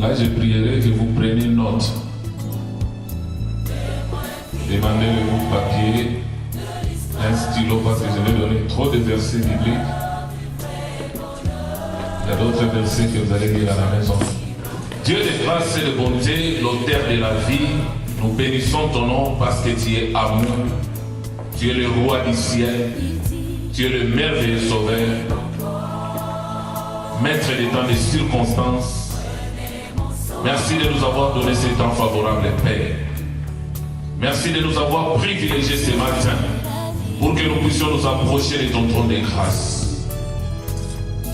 Là, je prierai que vous preniez note. Demandez-le papier, un stylo, parce que je vais donner trop de versets bibliques. Il y a d'autres versets que vous allez lire à la maison. Dieu de grâce et de bonté, l'auteur de la vie, nous bénissons ton nom parce que tu es amour. Tu es le roi du ciel. Tu es le merveilleux sauveur. Maître des temps des circonstances. Merci de nous avoir donné ce temps favorable, Père. Merci de nous avoir privilégiés ce matin pour que nous puissions nous approcher de ton trône de grâce.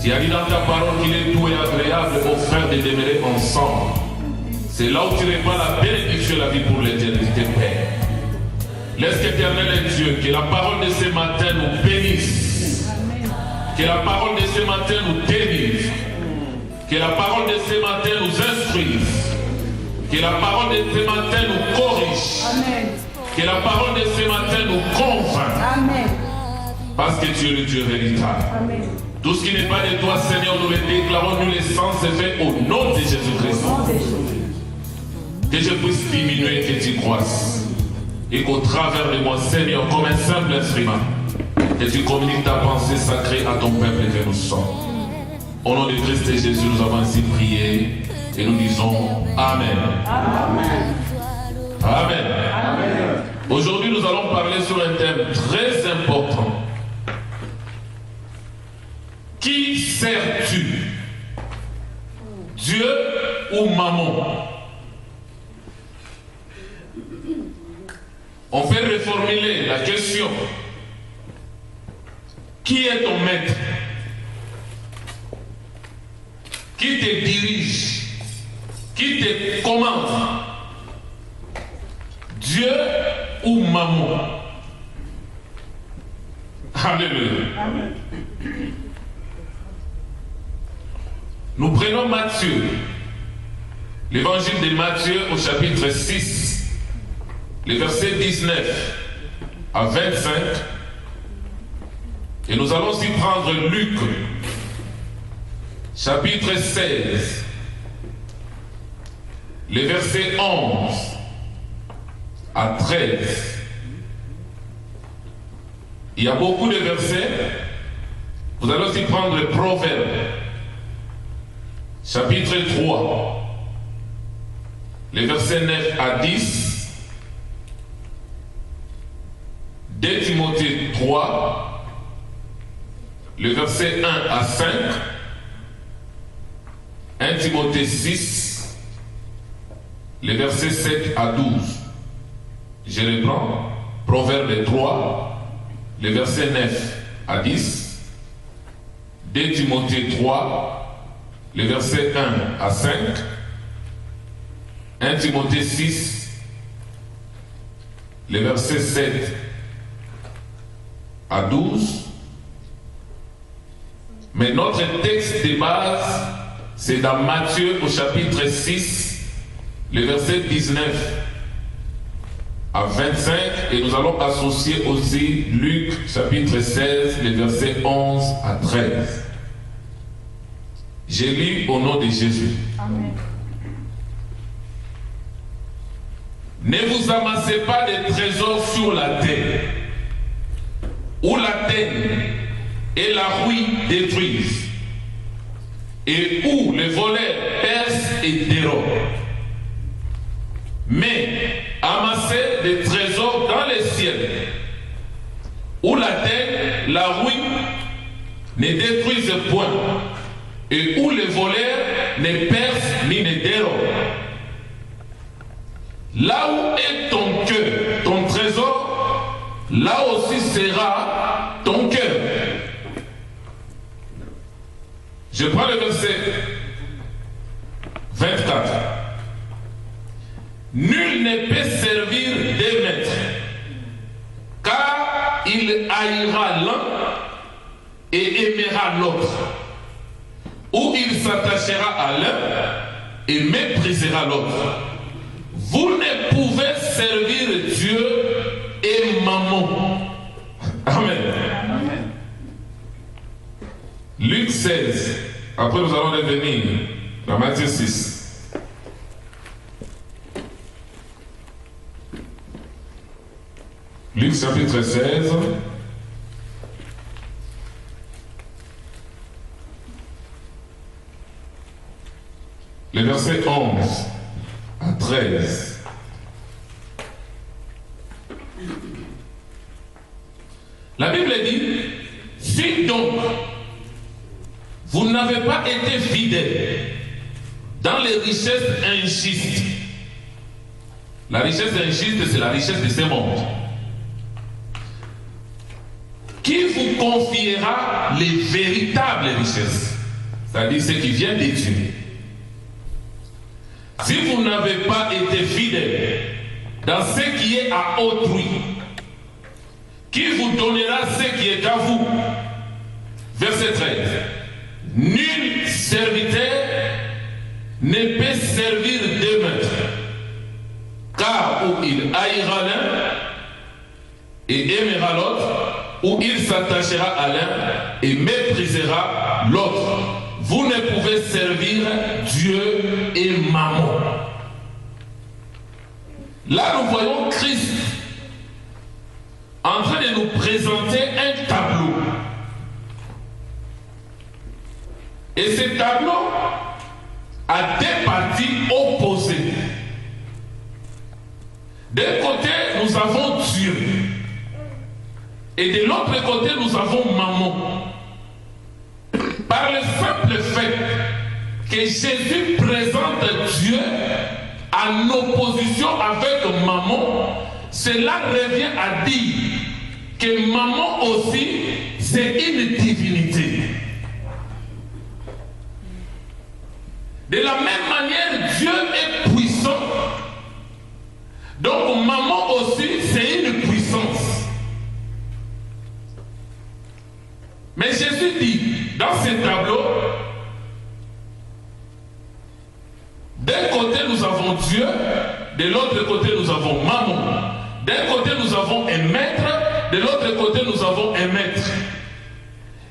Tu as dit dans ta parole qu'il est doux et agréable aux frères de demeurer ensemble. C'est là où tu répands la bénédiction de la vie pour l'éternité, Père. Laisse qu'Éternel est Dieu, que la parole de ce matin nous bénisse. Que la parole de ce matin nous délivre. Que la parole de ce matin nous instruise. Que la parole de ce matin nous corrige. Amen. Que la parole de ce matin nous convainc. Amen. Parce que tu es le Dieu véritable. Amen. Tout ce qui n'est pas de toi, Seigneur, nous le déclarons, nous les sens, c'est fait au nom de Jésus-Christ. Que je puisse diminuer et que tu croisses. Et qu'au travers de moi, Seigneur, comme un simple instrument, que tu communiques ta pensée sacrée à ton peuple que nous sommes. Au nom de Christ et Jésus, nous avons ainsi prié et nous disons Amen. Amen. Amen. Amen. Aujourd'hui, nous allons parler sur un thème très important. Qui sers-tu? Dieu ou maman? On peut reformuler la question. Qui est ton maître? Qui te dirige? Qui te commande? Dieu ou maman? Alléluia. Amen. Nous prenons Matthieu, l'évangile de Matthieu au chapitre 6, les versets 19 à 25. Et nous allons aussi prendre Luc, chapitre 16, les versets 11 à 13. Il y a beaucoup de versets. Vous allez aussi prendre le Proverbe, chapitre 3, les versets 9 à 10, 2 Timothée 3, le verset 1 à 5, 1 Timothée 6, les versets 7 à 12. Je reprends, Proverbe 3, les versets 9 à 10, 2 Timothée 3, les versets 1 à 5, 1 Timothée 6, les versets 7 à 12. Mais notre texte de base, c'est dans Matthieu au chapitre 6, les versets 19 à 25, et nous allons associer aussi Luc chapitre 16, les versets 11 à 13. J'ai lu au nom de Jésus. Amen. Ne vous amassez pas de trésors sur la terre, où la terre et la rouille détruisent, et où les voleurs percent et dérobent. Mais amassez des trésors dans les ciels, où la terre, la rouille ne détruisent point, et où les voleurs ne percent ni ne dérobent. Là où est ton cœur, ton trésor, là aussi sera ton cœur. Je prends le verset 24. Nul ne peut servir deux maîtres, car il haïra l'un et aimera l'autre, ou il s'attachera à l'un et méprisera l'autre. Vous ne pouvez servir Dieu et maman. Amen. Amen. Luc 16. Après nous allons revenir dans Matthieu 6. Luc chapitre 16. Les versets 11 à 13. La Bible dit, si donc vous n'avez pas été fidèles dans les richesses injustes, la richesse injuste, c'est la richesse de ce monde, qui vous confiera les véritables richesses, c'est-à-dire ce qui vient des dieux. Si vous n'avez pas été fidèle dans ce qui est à autrui, qui vous donnera ce qui est à vous? Verset 13. Nul serviteur ne peut servir deux maîtres, car ou il haïra l'un et aimera l'autre, ou il s'attachera à l'un et méprisera l'autre. Vous ne pouvez servir Dieu et Mammon. Là, nous voyons Christ en train de nous présenter un tableau. Et ce tableau a deux parties opposées. D'un côté, nous avons Dieu. Et de l'autre côté, nous avons Mammon. Par le simple fait que Jésus présente Dieu en opposition avec Mammon, cela revient à dire que Mammon aussi, c'est une divinité. De la même manière, Dieu est puissant. Donc Mammon aussi, c'est une puissance. Mais Jésus dit, dans ce tableau, d'un côté nous avons Dieu, de l'autre côté nous avons Mammon. D'un côté nous avons un maître, de l'autre côté nous avons un maître.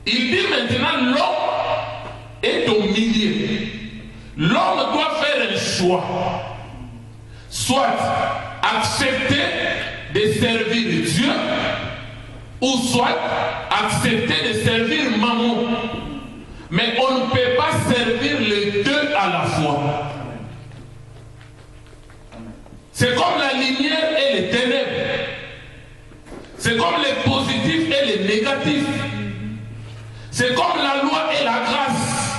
Il dit maintenant l'homme est au milieu. L'homme doit faire un choix. Soit accepter de servir Dieu, ou soit accepter de servir Mammon. Mais on ne peut pas servir les deux à la fois. C'est comme la lumière et les ténèbres. C'est comme les positifs et les négatifs. C'est comme la loi et la grâce.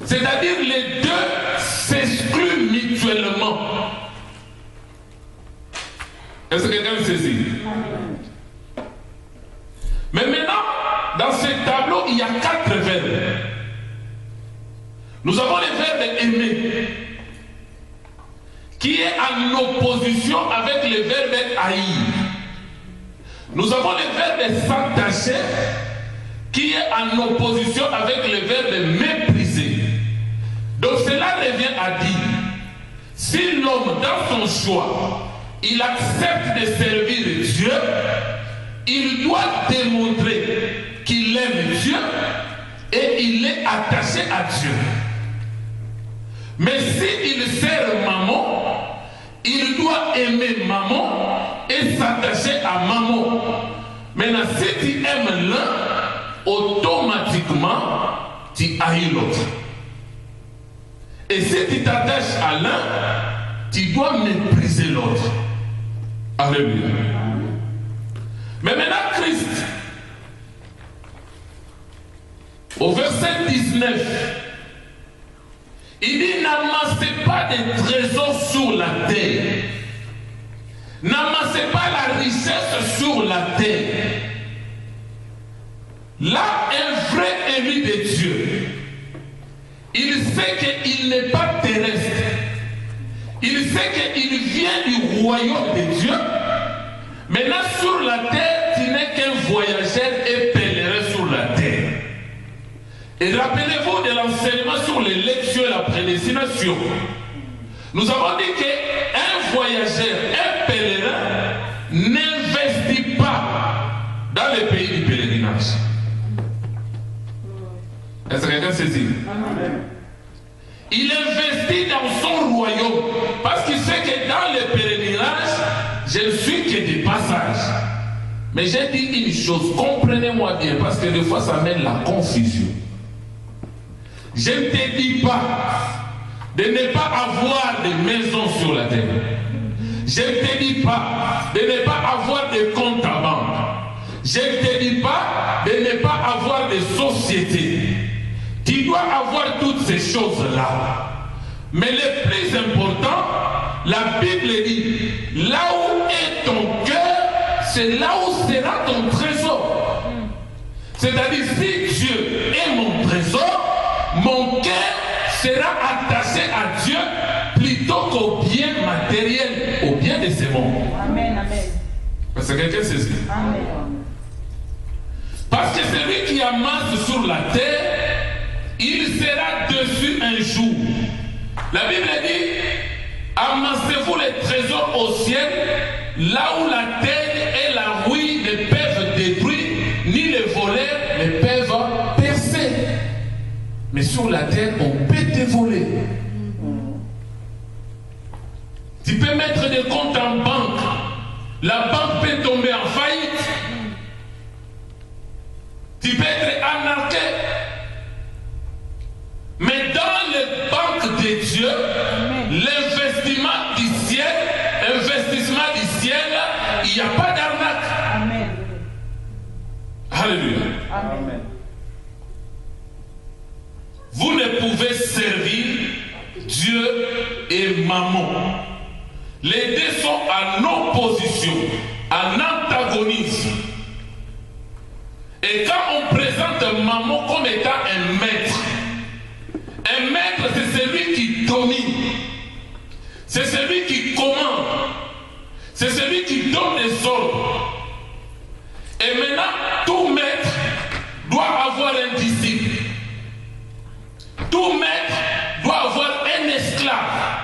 C'est-à-dire les deux s'excluent mutuellement. Est-ce que quelqu'un me saisit? Mais maintenant, dans ce tableau, il y a 4 verbes. Nous avons le verbe aimer, qui est en opposition avec le verbe haïr. Nous avons le verbe s'attacher, qui est en opposition avec le verbe mépriser. Donc cela revient à dire, si l'homme dans son choix, il accepte de servir Dieu, il doit démontrer qu'il aime Dieu et il est attaché à Dieu. Mais s'il sert Mammon, il doit aimer Mammon et s'attacher à Mammon. Maintenant, si tu aimes l'un, automatiquement, tu haïs l'autre. Et si tu t'attaches à l'un, tu dois mépriser l'autre. Alléluia. Mais maintenant, Christ, au verset 19, il dit, n'amassez pas des trésors sur la terre. N'amassez pas la richesse sur la terre. Là, un vrai élu de Dieu, il sait qu'il n'est pas terrestre. Il sait qu'il vient du royaume de Dieu. Maintenant, sur la terre, tu n'es qu'un voyageur et pèlerin sur la terre. Et rappelez-vous de l'enseignement sur l'élection et la prédestination. Nous avons dit qu'un voyageur, un pèlerin, n'investit pas dans le pays du pèlerinage. Est-ce que quelqu'un saisit? Il investit dans son royaume parce qu'il sait que dans le pèlerinage, je ne suis que des passages. Mais j'ai dit une chose, comprenez-moi bien, parce que des fois ça mène la confusion. Je ne te dis pas de ne pas avoir de maisons sur la terre. Je ne te dis pas de ne pas avoir de comptes à banque. Je ne te dis pas de ne pas avoir de société. Tu dois avoir toutes ces choses-là. Mais le plus important, la Bible dit, là où est ton cœur, c'est là où sera ton trésor. C'est-à-dire, si Dieu est mon trésor, mon cœur sera attaché à Dieu plutôt qu'au bien matériel, au bien de ce monde. Amen, amen. Parce que quelqu'un sait ça. Amen. Parce que celui qui amasse sur la terre, il sera dessus un jour. La Bible dit, amassez-vous les trésors au ciel, là où la terre et la rouille ne peuvent détruire, ni les voleurs ne peuvent percer. Mais sur la terre, on peut te voler. Tu peux mettre des comptes en banque. La banque peut tomber en faillite. Tu peux être anarqué. Mais dans les banques de Dieu, l'investissement du ciel, il n'y a pas d'arnaque. Amen. Alléluia. Amen. Vous ne pouvez servir Dieu et Mammon. Les deux sont en opposition, en antagonisme. Et quand on présente Mammon comme étant un maître c'est celui qui domine, c'est celui qui commande, c'est celui qui donne les ordres. Et maintenant, tout maître doit avoir un disciple. Tout maître doit avoir un esclave.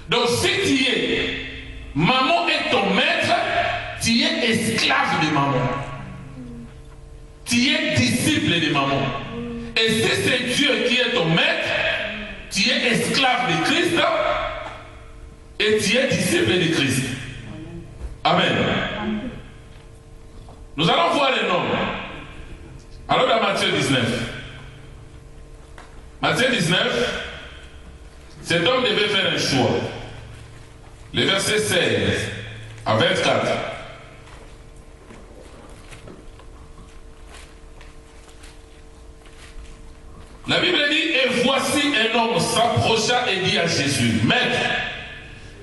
Donc si tu es, Mammon est ton maître, tu es esclave de Mammon. Tu es disciple de Mammon. Et si c'est Dieu qui est ton maître, tu es esclave de Christ et tu es disciple de Christ. Amen. Nous allons voir les noms. Alors dans Matthieu 19. Matthieu 19, cet homme devait faire un choix. Les versets 16 à 24. La Bible dit, et voici un homme s'approcha et dit à Jésus, Maître,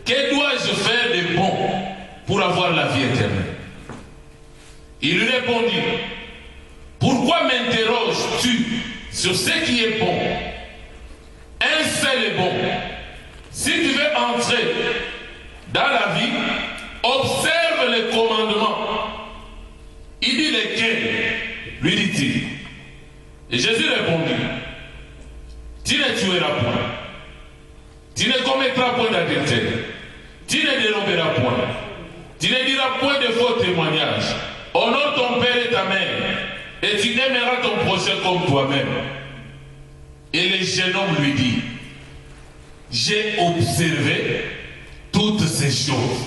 que dois-je faire de bon pour avoir la vie éternelle? Il lui répondit, pourquoi m'interroges-tu sur ce qui est bon? Un seul est bon. Si tu veux entrer dans la vie, observe les commandements. Il dit lesquels? Lui dit-il. Et Jésus répondit, tu ne tueras point, tu ne commettras point d'adultère, tu ne déroberas point, tu ne diras point de faux témoignages, honore ton père et ta mère, et tu aimeras ton prochain comme toi-même. Et le jeune homme lui dit, j'ai observé toutes ces choses.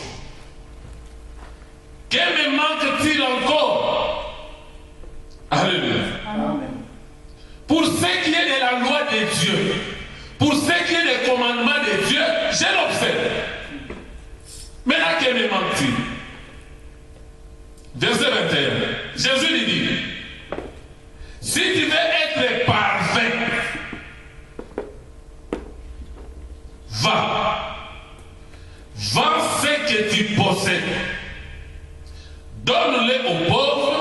Que me manque-t-il encore? Alléluia. Amen. Pour ce qui est de la loi de Dieu, pour ce qui est des commandements de Dieu, je l'observe. Maintenant, que me manque-t-il? Verset 21. Jésus lui dit, si tu veux être parfait, va, vends ce que tu possèdes, donne-le aux pauvres,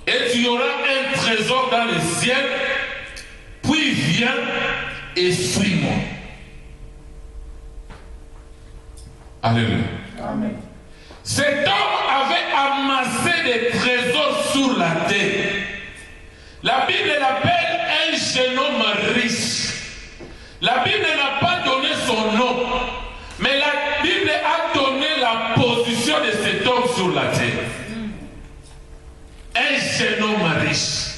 et tu auras un trésor dans le ciel, puis viens et suis-moi. Alléluia. Amen. Cet homme avait amassé des trésors sur la terre. La Bible l'appelle un jeune homme riche. La Bible n'a pas donné son nom, mais la Bible a donné la position de cet homme sur la terre. Un jeune homme riche.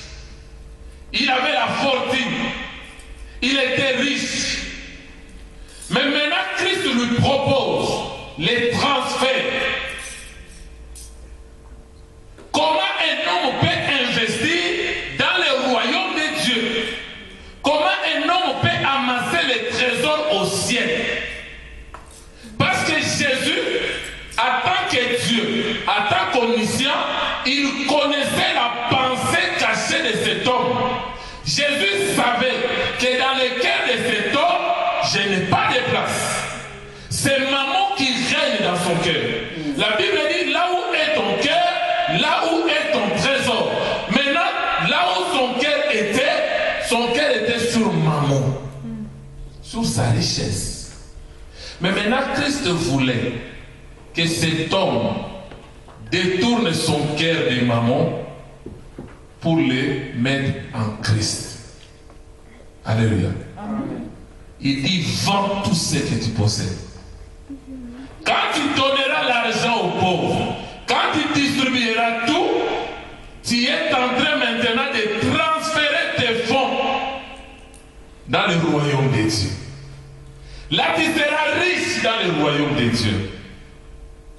Il avait la fortune. Il était riche. Mais maintenant, Christ lui propose les transferts. omniscient, il connaissait la pensée cachée de cet homme. Jésus savait que dans le cœur de cet homme, je n'ai pas de place. C'est maman qui règne dans son cœur. La Bible dit, là où est ton cœur, là où est ton trésor. Maintenant, là où son cœur était sur maman, sur sa richesse. Mais maintenant, Christ voulait que cet homme détourne son cœur de maman pour le mettre en Christ. Alléluia. Amen. Il dit, vends tout ce que tu possèdes. Quand tu donneras l'argent aux pauvres, quand tu distribueras tout, tu es en train maintenant de transférer tes fonds dans le royaume de Dieu. Là, tu seras riche dans le royaume de Dieu.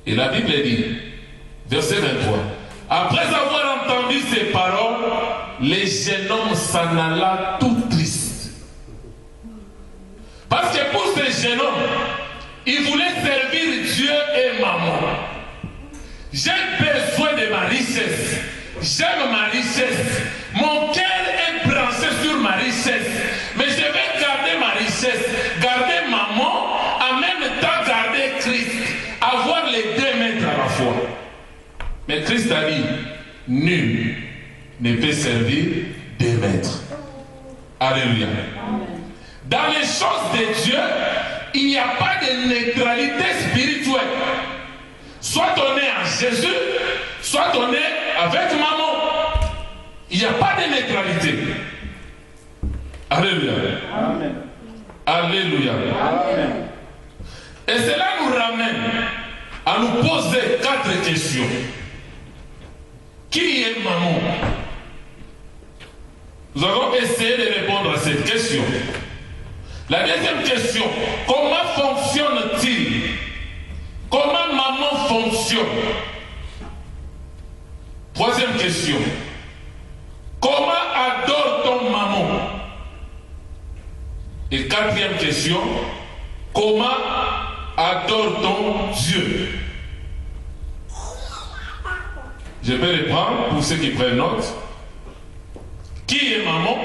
Et la Bible dit, verset 23, après avoir entendu ces paroles, le jeune homme s'en alla tout triste. Parce que pour ce jeune homme, il voulait servir Dieu et maman. J'ai besoin de ma richesse. J'aime ma richesse. Mon cœur est branché sur ma richesse. Mais je vais garder ma richesse, garder maman, en même temps garder Christ. Avoir les deux maîtres à la fois. Mais Christ a dit, nul ne peut servir deux maîtres. Alléluia. Dans les choses de Dieu, il n'y a pas de neutralité spirituelle. Soit on est en Jésus, soit on est avec maman. Il n'y a pas de neutralité. Alléluia. Amen. Alléluia. Amen. Et cela nous ramène à nous poser 4 questions. Qui est maman? Nous allons essayer de répondre à cette question. La deuxième question, comment fonctionne-t-il? Comment maman fonctionne? Troisième question, comment adore-t-on maman? Et quatrième question, comment adore-t-on Dieu? Je vais reprendre pour ceux qui prennent note. Qui est maman?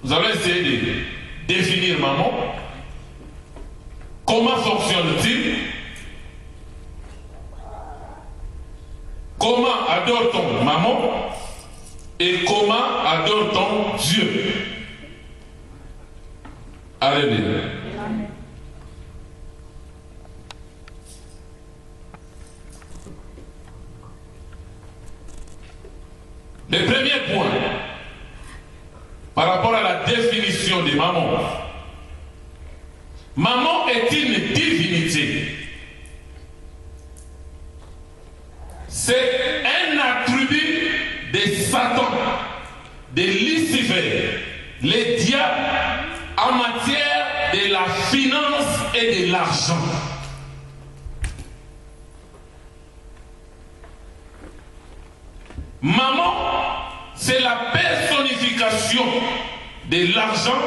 Vous allez essayer de définir maman. Comment fonctionne-t-il? Comment adore-t-on maman? Et comment adore-t-on Dieu? Alléluia. Le premier point, par rapport à la définition de maman. Maman est une divinité. C'est un attribut de Satan, de Lucifer, le diable, en matière de la finance et de l'argent. Maman, c'est la personnification de l'argent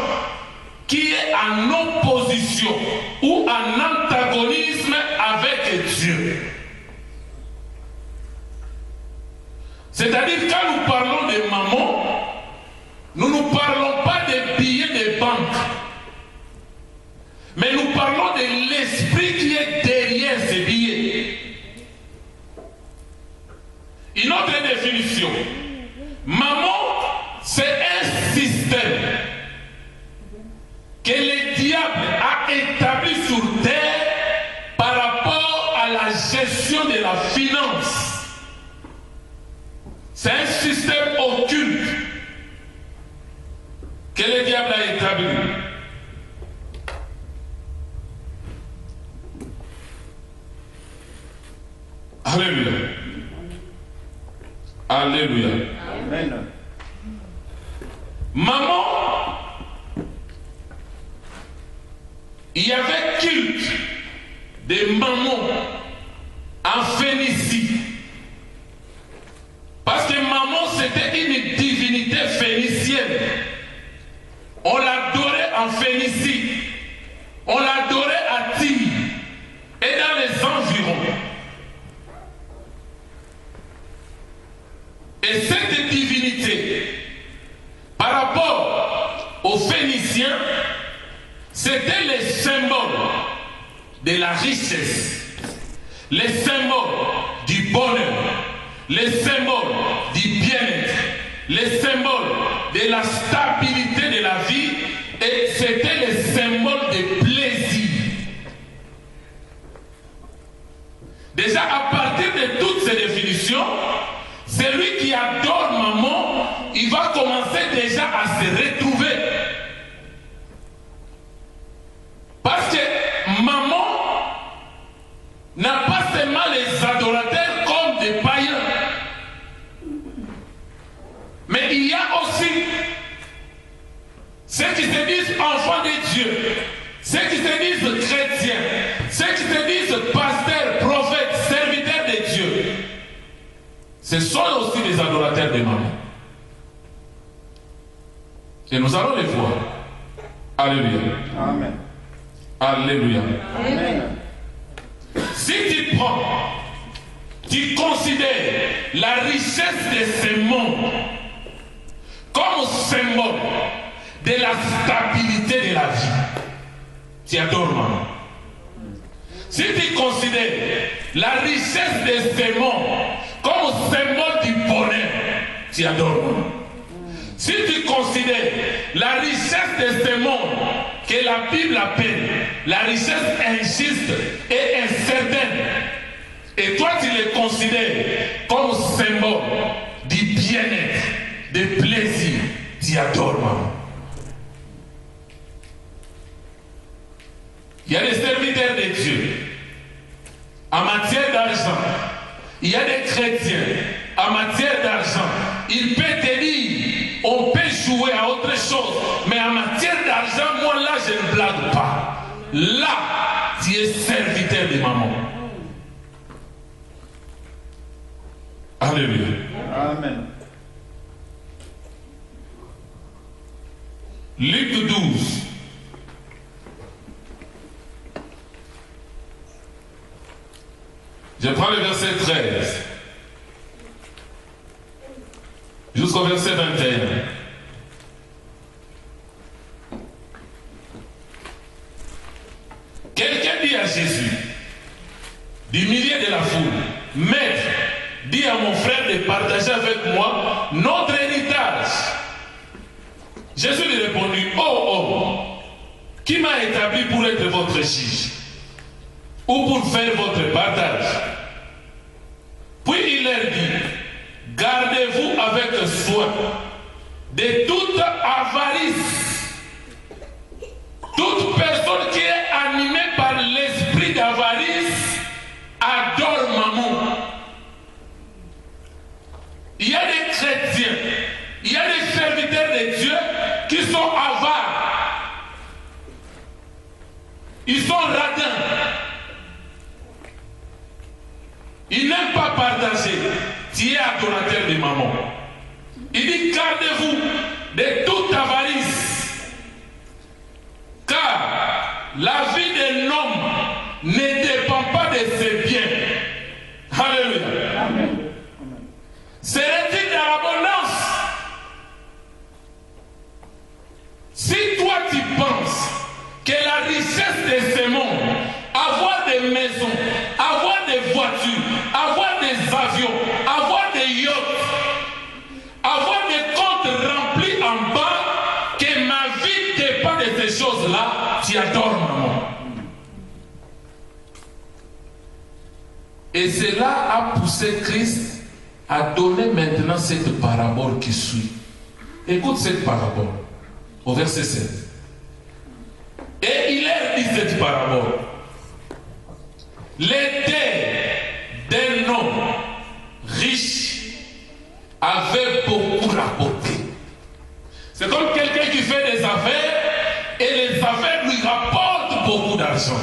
qui est en opposition ou en antagonisme avec Dieu. C'est-à-dire, quand nous parlons de maman, nous ne parlons pas des billets de banque, mais nous parlons de l'esprit qui est derrière ces billets. Une autre définition, maman, c'est un système que le diable a établi sur terre par rapport à la gestion de la finance. C'est un système occulte que le diable a établi. Alléluia. Alléluia. Amen. Maman, il y avait culte de maman en Phénicie. Parce que maman, c'était une divinité phénicienne. On l'adorait en Phénicie. On l'adorait à Tyr et dans les environs. Et cette divinité, par rapport aux Phéniciens, c'était les symboles de la richesse, les symboles du bonheur, les symboles du bien-être, les symboles de la stabilité de la vie, et c'était les symboles de plaisir. Déjà, à partir de toutes ces définitions, celui qui adore maman, il va commencer déjà à se retrouver. Parce que maman n'a pas seulement les adorateurs comme des païens, mais il y a aussi ceux qui se disent enfants de Dieu, ceux qui se disent chrétiens, ceux qui se disent pasteurs, prophètes, serviteurs de Dieu. Ce sont aussi des adorateurs de maman. Et nous allons les voir. Alléluia. Amen. Alléluia. Amen. Si tu prends, tu considères la richesse de ce monde comme symbole de la stabilité de la vie, tu adores maman. Si tu considères la richesse de ce monde comme symbole du bonheur, tu adores maman. Si tu considères la richesse de ce monde que la Bible appelle la richesse injuste et incertaine, et toi tu les considères comme symbole du bien-être, du plaisir, tu adores maman. Il y a des serviteurs de Dieu en matière d'argent. Il y a des chrétiens en matière d'argent. Il peut te dire, on peut jouer à autre chose, mais en matière d'argent, moi là, je ne blague pas. Là, tu es serviteur de maman. Alléluia. Amen. Luc 12. Je prends le verset 13 jusqu'au verset 21. Quelqu'un dit à Jésus, du milieu de la foule, Maître, dis à mon frère de partager avec moi notre héritage. Jésus lui répondit, oh homme, qui m'a établi pour être votre juge ou pour faire votre partage? Puis il leur dit, gardez-vous avec soin de toute avarice. Toute personne qui est animée par l'esprit d'avarice adore maman. Il y a des chrétiens, il y a des serviteurs de Dieu qui sont avares. Ils sont radins. Il n'aime pas partager. Tu es adorateur de maman. Il dit, gardez-vous de toute avarice. Car la vie d'un homme ne dépend pas de ses biens. Alléluia. Amen. Serait-il dans l'abondance? Si toi tu penses que la richesse de ce monde, avoir des maisons, avoir des voitures, avoir des avions, avoir des yachts, avoir des comptes remplis en bas, que ma vie dépend de ces choses-là, tu adores maman. Et cela a poussé Christ à donner maintenant cette parabole qui suit. Écoute cette parabole, au verset 7. Et il leur dit cette parabole. Les terres d'un homme riche avait beaucoup rapporté. C'est comme quelqu'un qui fait des affaires et les affaires lui rapportent beaucoup d'argent.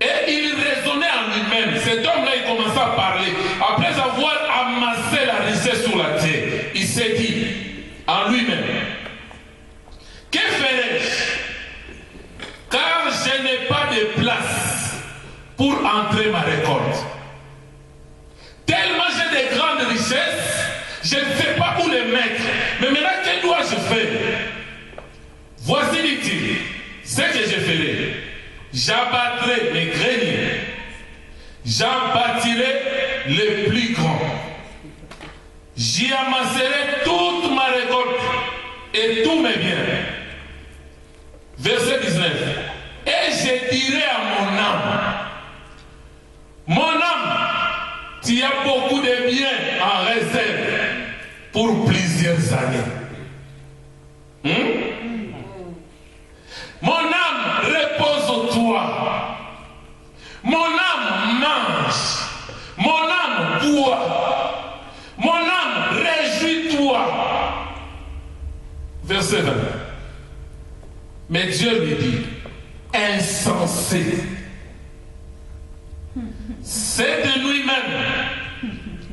Et il raisonnait en lui-même. Cet homme-là, il commençait à parler. Après avoir amassé la richesse sur la terre, il s'est dit en lui-même, que ferai-je? Car je n'ai pas de place pour entrer ma récolte. Tellement j'ai de grandes richesses Je ne sais pas où les mettre. Mais maintenant, que dois-je faire? Voici, dit-il, ce que je ferai. J'abattrai mes greniers. J'en bâtirai les plus grands. J'y amasserai toute ma récolte et tous mes biens. Verset 19. Et je dirai à mon âme, tu as beaucoup de biens en réserve pour plusieurs années. Mon âme, repose-toi. Mon âme, mange. Mon âme, bois. Mon âme, réjouis-toi. Verset 20. Mais Dieu lui dit, insensé. Cette nuit même,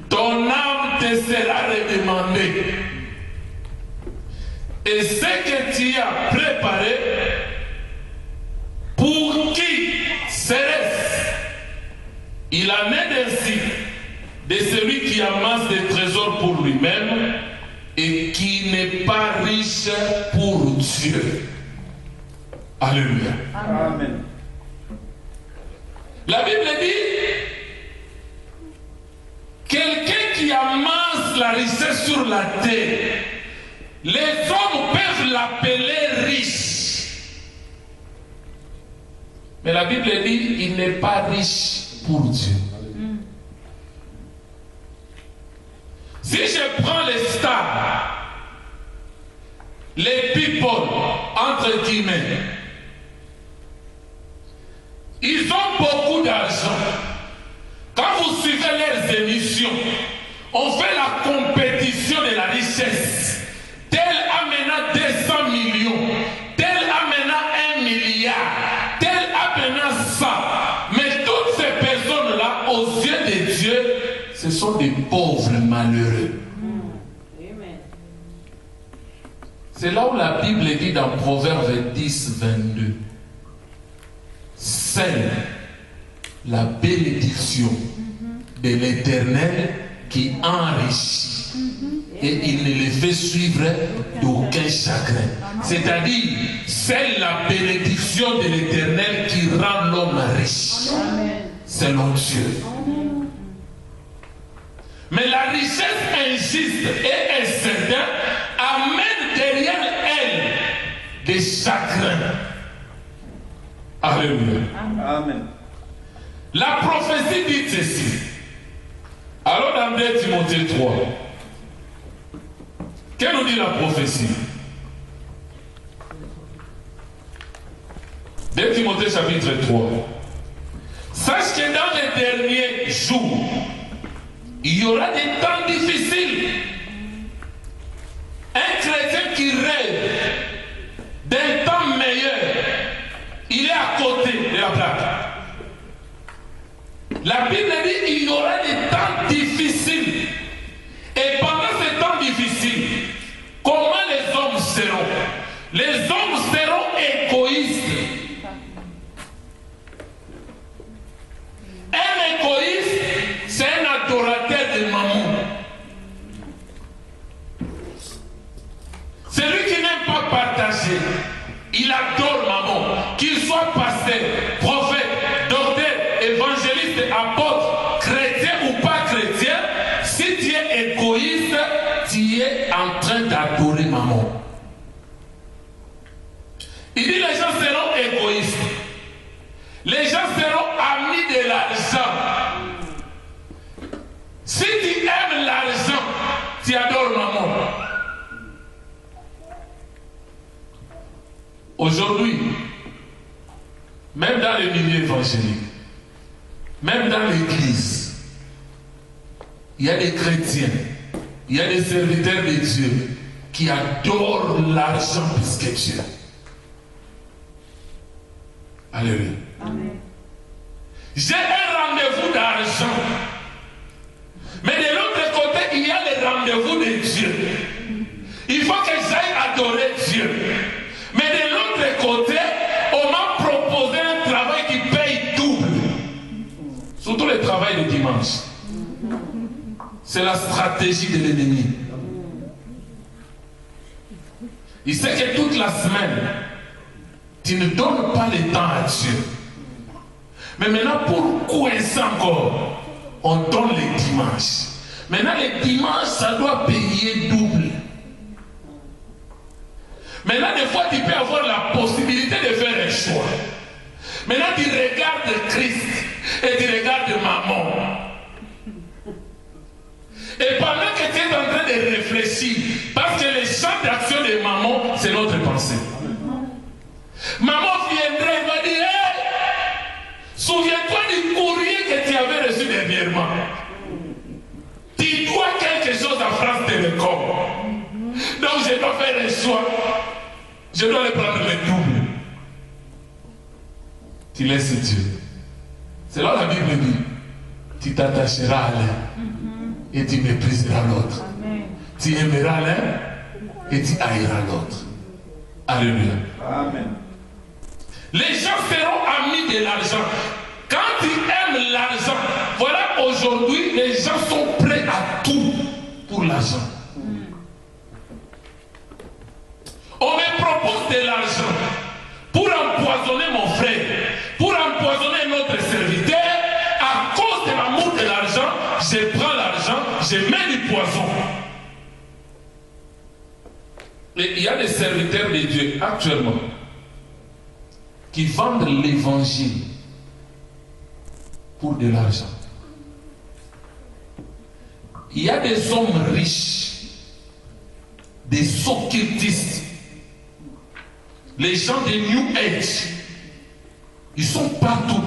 ton âme te sera redemandée. Et ce que tu as préparé, pour qui serait-ce? Il en est ainsi de celui qui amasse des trésors pour lui-même et qui n'est pas riche pour Dieu. Alléluia. Amen. La Bible dit, quelqu'un qui amasse la richesse sur la terre, les hommes peuvent l'appeler riche. Mais la Bible dit, il n'est pas riche pour Dieu. Si je prends les stars, les people, entre guillemets, ils ont beaucoup d'argent. Quand vous suivez leurs émissions, on fait la compétition de la richesse. Tel amena 200 millions, tel amena 1 milliard, tel amena ça. Mais toutes ces personnes-là, aux yeux de Dieu, ce sont des pauvres malheureux. C'est là où la Bible dit dans Proverbe 10, 22. C'est la bénédiction de l'Éternel qui enrichit et il ne les fait suivre d'aucun chagrin. C'est-à-dire, c'est la bénédiction de l'Éternel qui rend l'homme riche, selon Dieu. Mais la richesse injuste et incertaine amène derrière elle des chagrins. Alléluia. Amen. La prophétie dit ceci. Alors dans 2 Timothée 3, qu'est-ce nous dit la prophétie? 2 Timothée chapitre 3. Sache que dans les derniers jours, il y aura des temps difficiles. Un chrétien qui rêve d'un temps meilleur, il est à côté de la plaque. La Bible dit qu'il y aura des temps difficiles. Et pendant ces temps difficiles, comment les hommes seront? Les hommes seront égoïstes. Un égoïste, c'est un adorateur de mammon. Celui qui n'aime pas partager, il adore mammon. Qu'il soit pasteur, prophète, docteur, évangéliste, apôtre, chrétien ou pas chrétien, si tu es égoïste, tu es en train d'adorer mammon. Il dit les gens seront égoïstes. Les gens seront amis de l'argent. Si tu aimes l'argent, tu adores mammon. Aujourd'hui, même dans le milieu évangélique, même dans l'église, il y a des chrétiens, il y a des serviteurs de Dieu qui adorent l'argent plus que Dieu. Alléluia. Amen. J'ai un rendez-vous d'argent. Mais de l'autre côté, il y a le rendez-vous de Dieu. Il faut que j'aille adorer Dieu. Mais de l'autre côté, on m'a proposé un travail qui paye double. Surtout le travail de dimanche. C'est la stratégie de l'ennemi. Il sait que toute la semaine, tu ne donnes pas le temps à Dieu. Mais maintenant, pour coincer encore, on donne les dimanches. Maintenant, les dimanches, ça doit payer double. Maintenant, des fois, tu peux avoir la possibilité de faire un choix. Maintenant, tu regardes Christ et tu regardes maman. Et pendant que tu es en train de réfléchir, parce que le champ d'action de maman, c'est notre pensée. Maman viendrait et va dire, hey, souviens-toi du courrier que tu avais reçu dernièrement. Tu dois quelque chose à France Télécom. Donc je dois faire un choix. Je dois le prendre le double. Tu laisses Dieu. C'est là la Bible dit, tu t'attacheras à l'un et tu mépriseras l'autre. Tu aimeras l'un et tu haïras l'autre. Alléluia. Amen. Les gens seront amis de l'argent. Quand tu aimes l'argent, voilà aujourd'hui, les gens sont prêts à tout pour l'argent. On me propose de l'argent pour empoisonner mon frère, pour empoisonner notre serviteur. À cause de l'amour de l'argent, je prends l'argent, je mets du poison. Et il y a des serviteurs de Dieu actuellement qui vendent l'évangile pour de l'argent. Il y a des hommes riches, des occultistes, les gens de New Age, ils sont partout.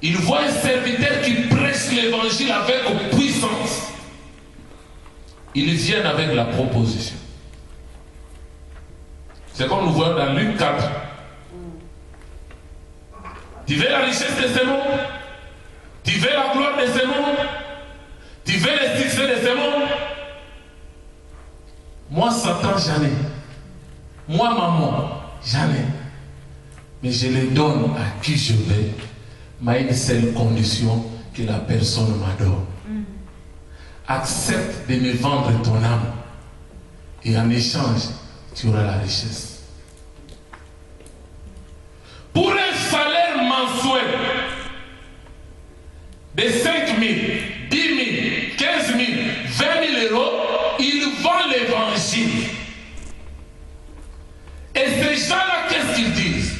Ils voient un serviteur qui prêche l'évangile avec puissance. Ils viennent avec la proposition. C'est comme nous voyons dans Luc 4. Tu veux la richesse de ce monde? Tu veux la gloire de ce monde? Tu veux le succès de ce monde? Moi, Satan, j'en ai. Moi, maman, j'en ai. Mais je les donne à qui je veux, mais à une seule condition, que la personne m'adore. Accepte de me vendre ton âme. Et en échange, tu auras la richesse. Pour un salaire mensuel de 5 000, 10 000, 15 000, 20 000 euros, il vend l'évangile. Et ces gens-là, qu'est-ce qu'ils disent?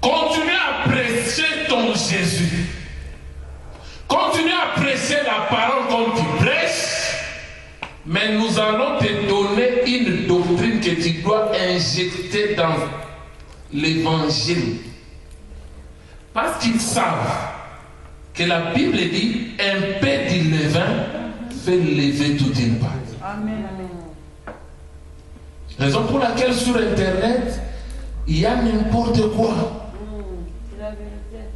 Continue à prêcher ton Jésus. Continue à prêcher la parole comme tu prêches, mais nous allons te donner une doctrine que tu dois injecter dans l'évangile. Parce qu'ils savent que la Bible dit un peu de levain fait lever toute une pâte. Amen. Raison pour laquelle sur Internet, il y a n'importe quoi. C'est la vérité.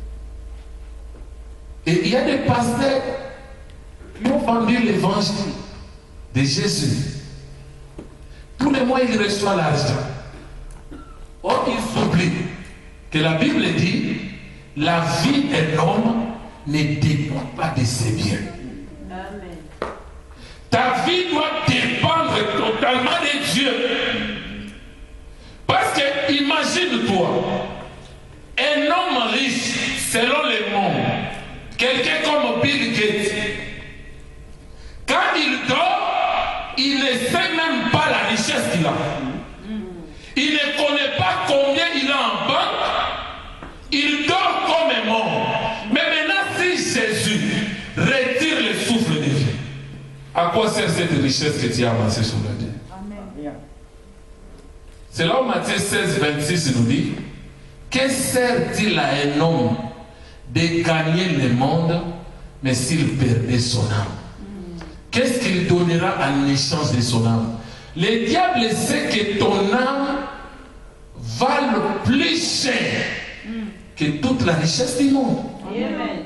Et il y a des pasteurs qui ont vendu l'évangile de Jésus. Tous les mois, ils reçoivent l'argent. Or, ils oublient que la Bible dit la vie d'un homme ne dépend pas de ses biens. Amen. Ta vie doit dépendre totalement de Dieu. Parce que, imagine-toi, un homme riche, selon le monde, quelqu'un comme Bill Gates, quand il dort, il ne sait même pas la richesse qu'il a. Il ne connaît pas combien il a en banque. Il dort comme un mort. Mais maintenant, si Jésus retire le souffle de vie, à quoi sert cette richesse que tu as amassée sur la terre? Amen. C'est là où Matthieu 16, 26 nous dit: que sert-il à un homme de gagner le monde, mais s'il perdait son âme? Qu'est-ce qu'il donnera en échange de son âme? Le diable sait que ton âme vale plus cher que toute la richesse du monde. Amen.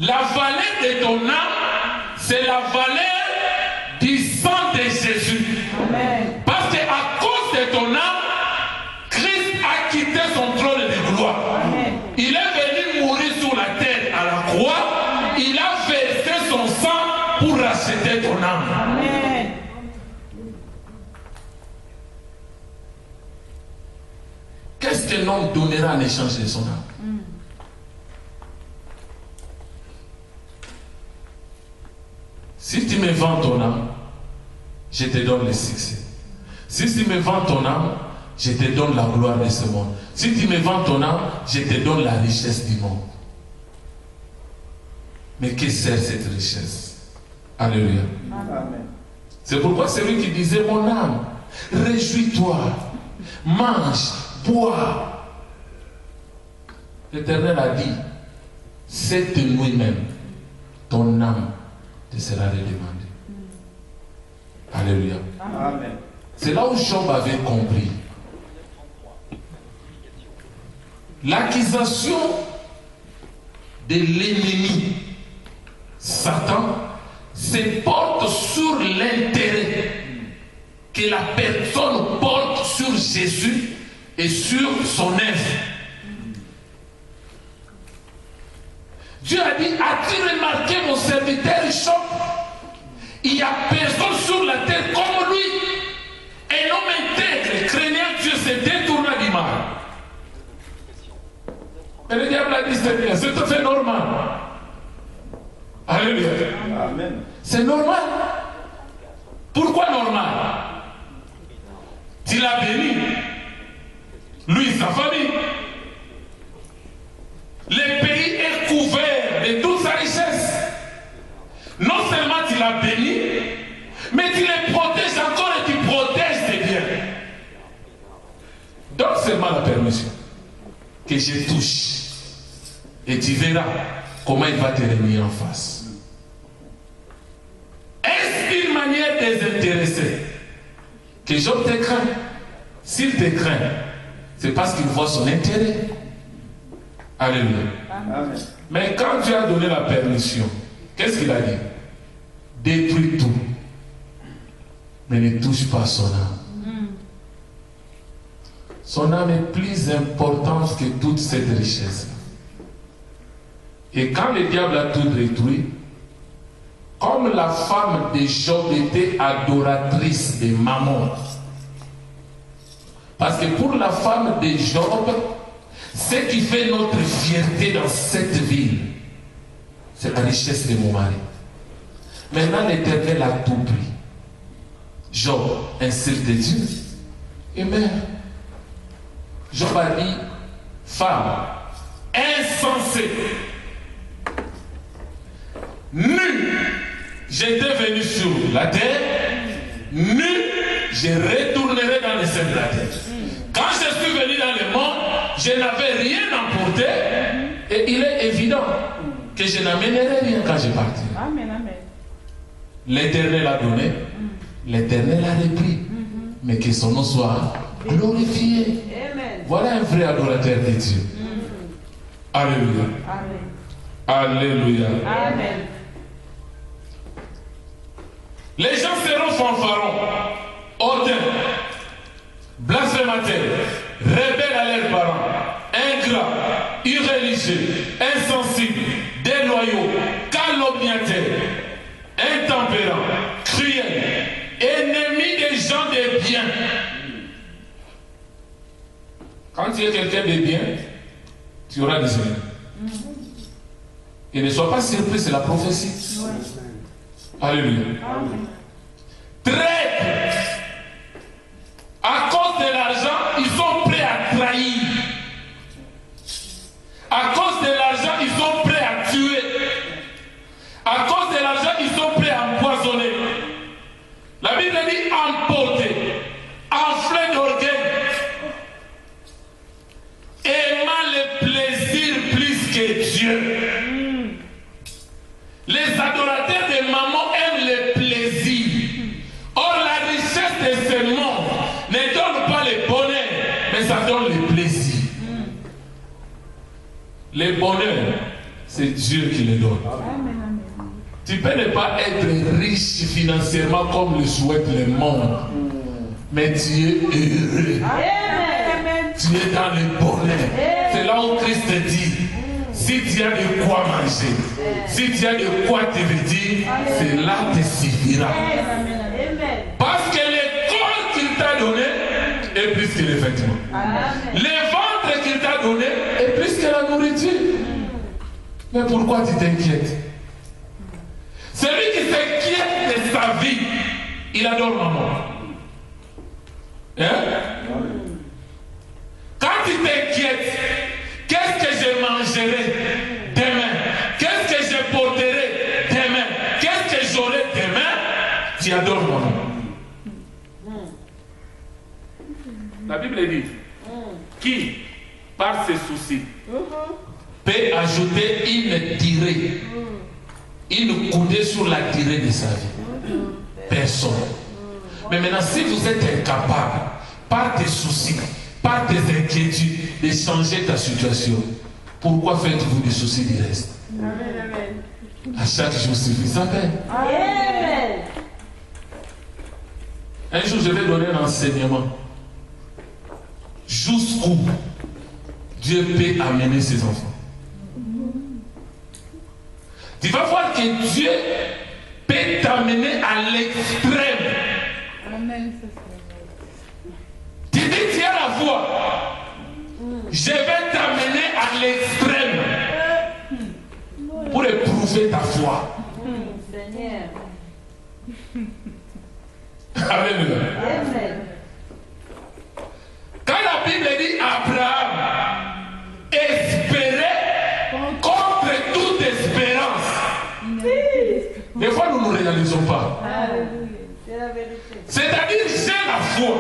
La valeur de ton âme, c'est la valeur du sang de Jésus. Amen. Parce qu'à cause de ton âme, Christ a quitté son trône de gloire. Amen. Il est venu mourir sur la terre à la croix. Il a versé son sang pour racheter ton âme. Amen. Qu'est-ce qu'un homme donnera en échange de son âme? Si tu me vends ton âme, je te donne le succès. Si tu me vends ton âme, je te donne la gloire de ce monde. Si tu me vends ton âme, je te donne la richesse du monde. Mais que sert cette richesse? Alléluia. Amen. C'est pourquoi celui qui disait, mon âme, réjouis-toi, mange, bois. L'Éternel a dit, cette nuit même, ton âme te sera redemandée. Alléluia. Amen. C'est là où Job avait compris. L'accusation de l'ennemi, Satan, se porte sur l'intérêt que la personne porte sur Jésus et sur son œuvre. Dieu a dit, as-tu remarqué mon serviteur Job? Il n'y a personne sur la terre comme lui. Un homme intègre, craignant Dieu, se détourna du mal. Et le diable a dit, c'est bien, c'est tout à fait normal. Alléluia. Amen. C'est normal. Pourquoi normal? Tu l'as béni. Lui, sa famille. Le pays est couvert de toute sa richesse. Non seulement tu l'as béni, mais tu les protèges encore et tu protèges tes biens. Donne seulement la permission que je touche. Et tu verras comment il va te revenir en face. Est-ce une manière désintéressée que Job te craint? S'il te craint, c'est parce qu'il voit son intérêt. Alléluia. Amen. Mais quand Dieu a donné la permission, qu'est-ce qu'il a dit? Détruis tout, mais ne touche pas son âme. Son âme est plus importante que toute cette richesse. Et quand le diable a tout détruit, comme la femme de Job était adoratrice de Mammon, parce que pour la femme de Job, ce qui fait notre fierté dans cette ville, c'est la richesse de mon mari. Maintenant, l'Éternel a tout pris. Job insulte Dieu et meurt. Job a dit, femme insensée, nu, j'étais venu sur la terre, nu, je retournerai dans les scènes de la terre. Quand je suis venu dans le monde, je n'avais rien emporté, et il est évident que je n'amènerai rien quand je partirai. Amen, amen. L'Éternel a donné, l'Éternel a repris, mais que son nom soit glorifié. Amen. Voilà un vrai adorateur de Dieu. Alléluia. Amen. Alléluia. Amen. Les gens seront fanfarons, hautains, blasphémateurs, rebelles à leurs parents, ingrats, irréligieux, insensibles, déloyaux, calomniateurs, intempérants, cruels, ennemis des gens de bien. Quand tu es quelqu'un de bien, tu auras des ennemis. Et ne sois pas surpris, c'est la prophétie. Alléluia. Traîtres. À cause de l'argent, ils sont prêts à trahir. À cause de l'argent, ils sont prêts à tuer. À cause de l'argent, ils sont prêts à empoisonner. La Bible dit emporter, enflé d'orgueil, aimant le plaisir plus que Dieu. Les adorateurs de maman aiment le plaisir. Or, la richesse de ce monde ne donne pas le bonheur, mais ça donne le plaisir. Le bonheur, c'est Dieu qui le donne. Tu peux ne pas être riche financièrement comme le souhaite le monde, mais tu es heureux. Amen. Tu es dans le bonheur. C'est là où Christ dit, Si tu as de quoi manger, si tu as de quoi te vêtir, cela te suffira. Parce que le corps qu'il t'a donné est plus que les vêtements. Le ventre qu'il t'a donné est plus que la nourriture. Mais pourquoi tu t'inquiètes? Celui qui s'inquiète de sa vie, il adore maman. Hein? Quand tu t'inquiètes, qu'est-ce que je mangerai demain? Qu'est-ce que je porterai demain? Qu'est-ce que j'aurai demain? Tu adores maman. La Bible dit, qui, par ses soucis, peut ajouter une tirée, une coudée sur la tirée de sa vie? Personne. Mais maintenant, si vous êtes incapable, par tes soucis, par tes inquiétudes, de changer ta situation, pourquoi faites-vous des soucis du reste? À chaque jour suffit sa peine. Un jour, je vais donner un enseignement. Jusqu'où Dieu peut amener ses enfants. Tu vas voir que Dieu peut t'amener à l'extrême. Amen. Tu dis, tu as la foi. Je vais t'amener à l'extrême pour éprouver ta foi. Seigneur. Alléluia. Amen. Quand la Bible dit Abraham espérait contre toute espérance, des fois nous ne réalisons pas. C'est la vérité. C'est-à-dire, j'ai la foi.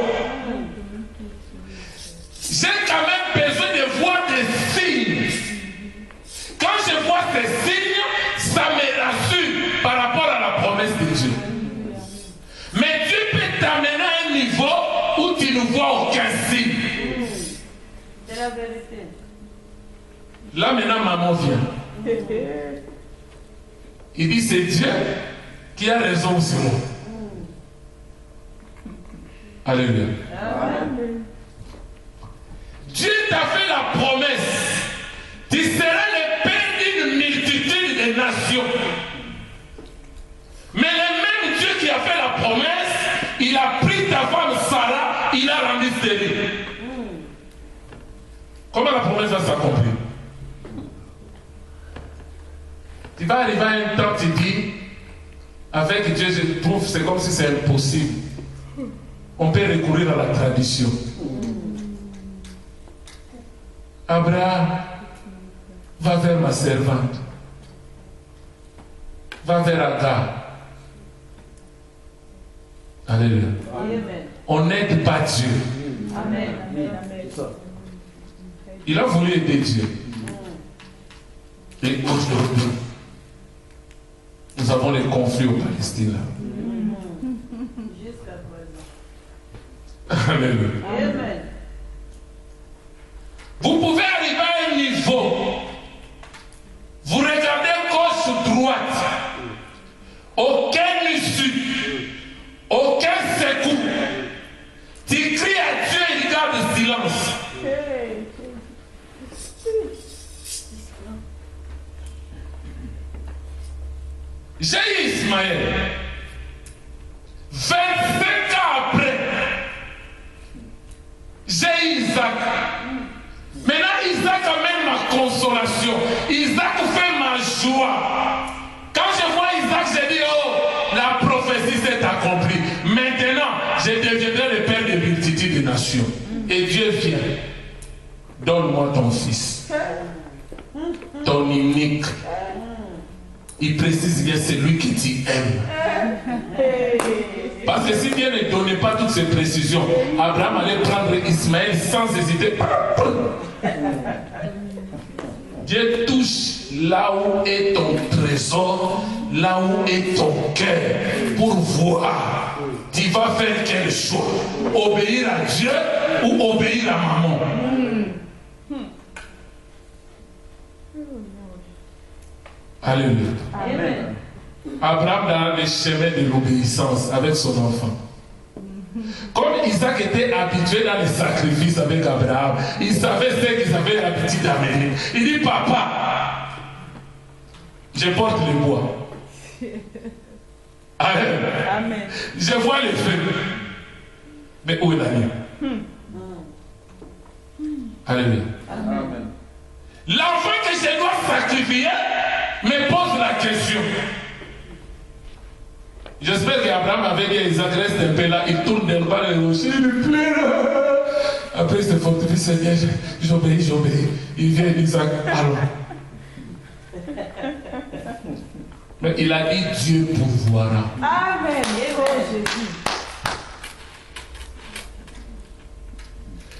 J'ai quand même besoin de voir des signes. Quand je vois ces signes, ça me rassure par rapport à la promesse de Dieu. Mais Dieu peut t'amener à un niveau où tu ne vois aucun signe. C'est la vérité. Là maintenant, maman vient. Il dit, c'est Dieu qui a raison sur moi. Alléluia. Amen. Dieu t'a fait la promesse. Tu seras le père d'une multitude de nations. Mais le même Dieu qui a fait la promesse, il a pris ta femme Sarah, il a rendu stérile. Comment la promesse va s'accomplir? Tu vas arriver à un temps, tu dis, avec Dieu, je trouve, c'est comme si c'est impossible. On peut recourir à la tradition. Abraham, va vers ma servante. Va vers Agar. Alléluia. Amen. On n'aide pas Dieu. Amen. Il a voulu aider Dieu. Et aujourd'hui, nous avons les conflits au Palestine. Jusqu'à présent. Alléluia. Amen. Vous pouvez arriver à un niveau, vous regardez gauche ou droite, aucun issue, aucun secours. Tu cries à Dieu et il garde le silence. J'ai eu Ismaël. 25 ans après, j'ai eu Isaac. Maintenant, Isaac amène ma consolation. Isaac fait ma joie. Quand je vois Isaac, je dis, oh, la prophétie s'est accomplie. Maintenant, je deviendrai le père de multitudes de nations. Et Dieu vient. Donne-moi ton fils. Ton unique. Il précise bien celui que tu aimes. Parce que si Dieu ne donnait pas toutes ces précisions, Abraham allait prendre Ismaël sans hésiter. Dieu touche là où est ton trésor, là où est ton cœur, pour voir. Tu vas faire quel choix? Obéir à Dieu ou obéir à maman? Alléluia. Amen. Abraham dans les chemins de l'obéissance avec son enfant. Comme Isaac était habitué dans les sacrifices avec Abraham, il savait ce qu'ils avaient l'habitude d'amener. Il dit, papa, je porte le bois. Amen. Amen. Je vois les feux. Mais où est l'agneau? Alléluia. Amen. L'enfant que je dois sacrifier me pose la question. J'espère qu'Abraham avait dit à Isaac, reste un peu là, il tourne devant les rochers, il pleure. Après il se fortifie, Seigneur, j'obéis. Il vient Isaac, allons. Mais il a dit, Dieu pourvoira. Amen. Oh Jésus.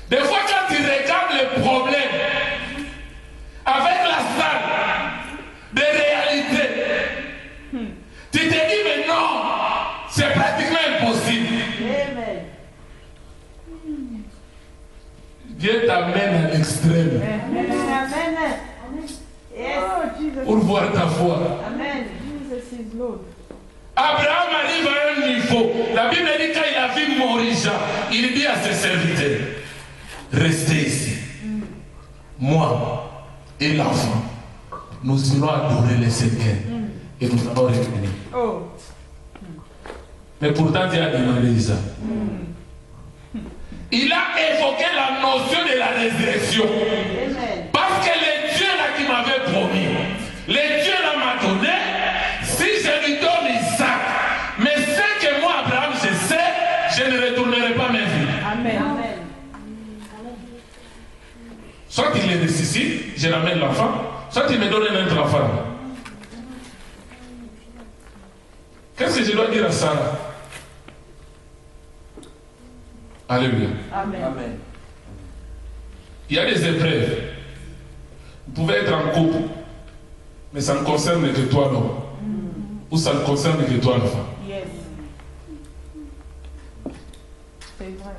Des fois, quand tu regardes les problèmes avec la salle de réalité, tu te dis, mais non, c'est pratiquement impossible. Amen. Dieu t'amène à l'extrême Amen. Yes. Oh, Jesus. pour voir ta foi. Amen. Jesus is Lord. Abraham arrive à un niveau. La Bible dit quand il a vu mourir Jean, il dit à ses serviteurs, restez ici. Moi et l'enfant, nous irons adorer le Seigneur et nous allons revenir. Oh. Mais pourtant Dieu a demandé Isaac. Il a évoqué la notion de la résurrection. Amen. Parce que le Dieu là qui m'avait promis, le Dieu là m'a donné, si je lui donne Isaac, mais ce que moi Abraham je sais, je ne retournerai pas mes vies. Amen. Soit il les ressuscite, je ramène l'enfant, soit il me donne un autre enfant. Qu'est-ce que je dois dire à Sarah? Alléluia. Amen. Amen. Il y a des épreuves. Vous pouvez être en couple, mais ça ne concerne que toi l'homme. Ou ça ne concerne que toi l'enfant. Yes. C'est vrai.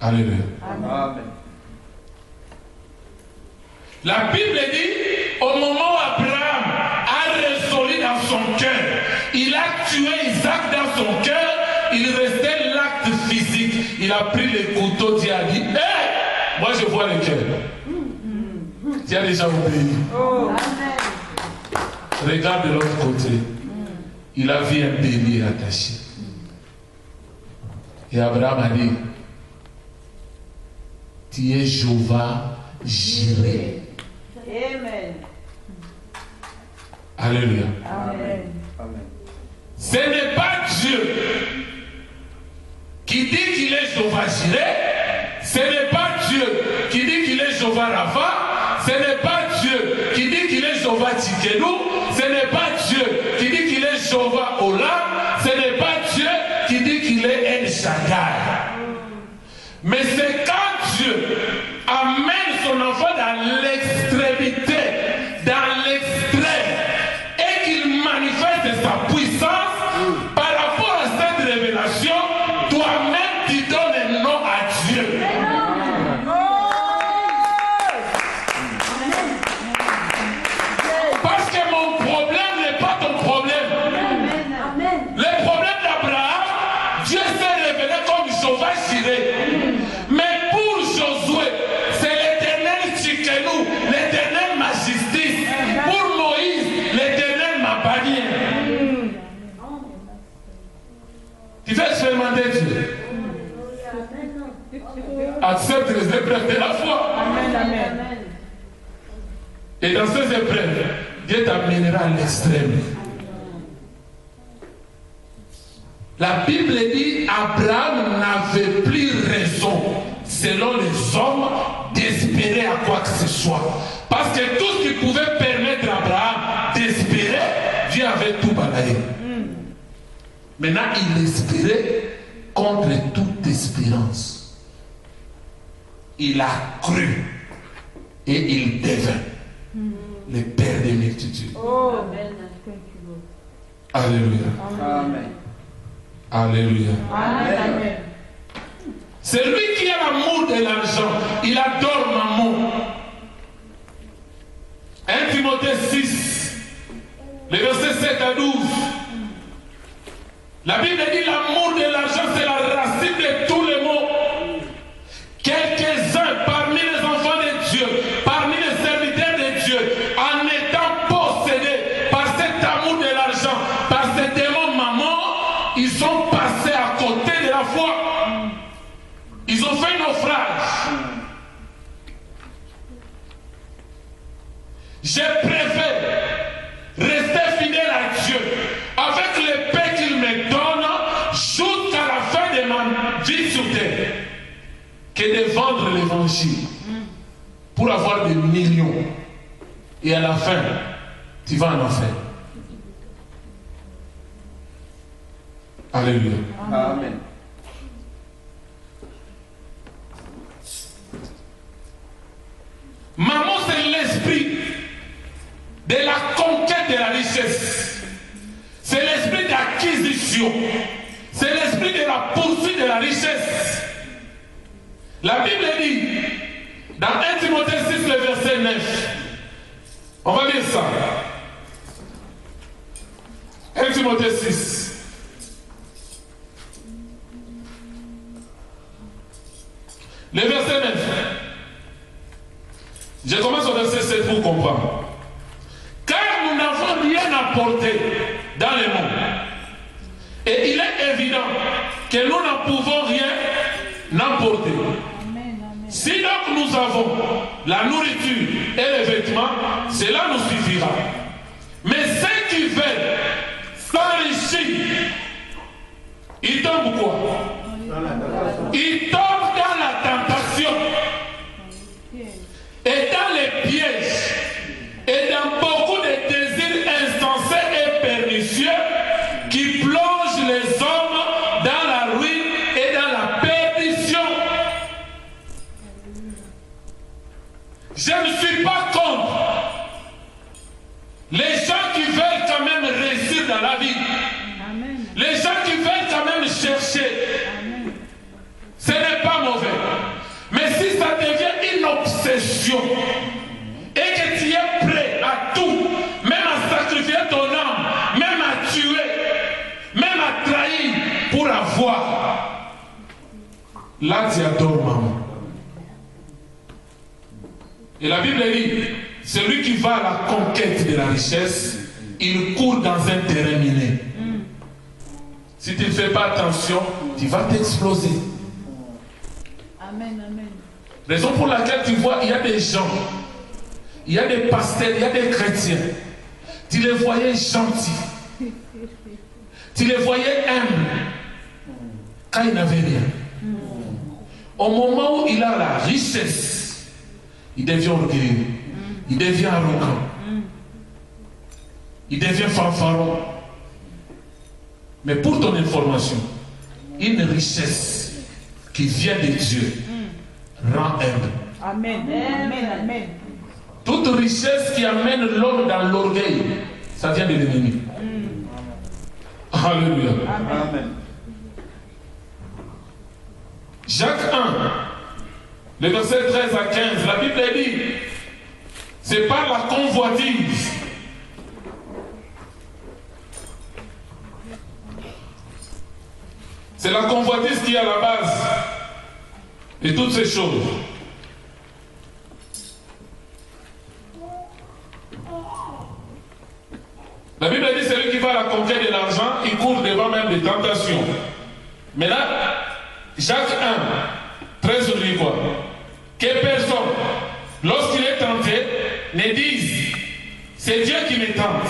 Alléluia. Amen. Amen. La Bible dit, au moment où Abraham a résolu dans son cœur, il a tué Isaac dans son cœur, il restait l'acte physique. Il a pris le couteau, Dieu a dit, hé, moi je vois le cœur. Tu as déjà obéi. Oh. Amen. Regarde de l'autre côté. Il a vu un bélier attaché. Et Abraham a dit, tu es Jéhovah Jireh. Amen. Alléluia. Amen. Amen. Ce n'est pas Dieu qui dit qu'il est Jéhovah Jireh. Ce n'est pas Dieu qui dit qu'il est Jéhovah Rapha. Ce n'est pas Dieu qui dit qu'il est Jéhovah Tsidkenu. Ce n'est pas Dieu qui dit qu'il est Jéhovah Olam. Ce n'est pas Dieu qui dit qu'il est El Shaddai. Mais c'est quand Dieu amène son enfant dans l'extrémité, dans l'extrême, et qu'il manifeste sa puissance, par rapport à cette révélation, toi-même tu donnes un nom à Dieu. Parce que mon problème n'est pas ton problème. Le problème d'Abraham, Dieu s'est révélé comme Jéhovah Jireh. Mais pour Josué, c'est l'éternel Tsidkenu, l'éternel ma justice. Pour Moïse, l'éternel ma bannière. Tu veux expérimenter Dieu? Accepte les épreuves de la foi. Amen. Amen. Et dans ces épreuves, Dieu t'amènera à l'extrême. La Bible dit Abraham n'avait plus raison, selon les hommes, d'espérer à quoi que ce soit. Parce que tout ce qui pouvait permettre à Abraham d'espérer, Dieu avait tout balayé. Maintenant, il espérait contre toute espérance. Il a cru et il devint le Père des multitudes. Oh. Amen. Thank you, Lord. Alléluia. Amen. Alléluia. Amen. Amen. C'est lui qui a l'amour de l'argent. Il adore maman. 1 Timothée 6, les versets 7 à 12. La Bible dit l'amour de l'argent, c'est ont fait naufrage. Je préfère rester fidèle à Dieu avec les paix qu'il me donne jusqu'à la fin de ma vie sur terre que de vendre l'évangile pour avoir des millions et à la fin tu vas en enfer. Alléluia. Amen. Maman, c'est l'esprit de la conquête de la richesse. C'est l'esprit d'acquisition. C'est l'esprit de la poursuite de la richesse. La Bible dit, dans 1 Timothée 6, le verset 9, on va lire ça. 1 Timothée 6. Le verset 9. Je commence au verset 7 pour comprendre. Car nous n'avons rien apporté dans le monde. Et il est évident que nous n'en pouvons rien apporter. Si donc nous avons la nourriture et les vêtements, cela nous suffira. Mais ceux qui veulent s'enrichir, ils tombent quoi? Ils tombent dans la tentation et dans les pièges et dans beaucoup de désirs insensés et pernicieux qui plongent les hommes dans la ruine et dans la perdition. Je ne suis pas contre les gens qui veulent quand même réussir dans la vie. Amen. Les gens qui veulent quand même chercher. Amen. Ce n'est pas mauvais. Mais si ça devient une obsession et que tu es prêt à tout, même à sacrifier ton âme, même à tuer, même à trahir pour avoir, là tu adores maman. Et la Bible dit, celui qui va à la conquête de la richesse, il court dans un terrain miné. Si tu ne fais pas attention, tu vas t'exploser. Amen, amen. Raison pour laquelle tu vois, il y a des gens, il y a des pasteurs, il y a des chrétiens. Tu les voyais gentils. Tu les voyais humbles. Quand il n'avait rien. Au moment où il a la richesse, il devient orgueilleux. Il devient arrogant. Il devient fanfaron. Mais pour ton information, une richesse qui vient de Dieu rend humble. Amen, amen, amen. Toute richesse qui amène l'homme dans l'orgueil, ça vient de l'ennemi. Alléluia. Amen. Jacques 1, le verset 13 à 15, la Bible dit, c'est par la convoitise. C'est la convoitise qui est à la base de toutes ces choses. La Bible dit, celui qui va à la conquête de l'argent, il court devant même des tentations. Mais là, Jacques 1, 13 nous dit quoi? Que personne, lorsqu'il est tenté, ne dise, c'est Dieu qui me tente.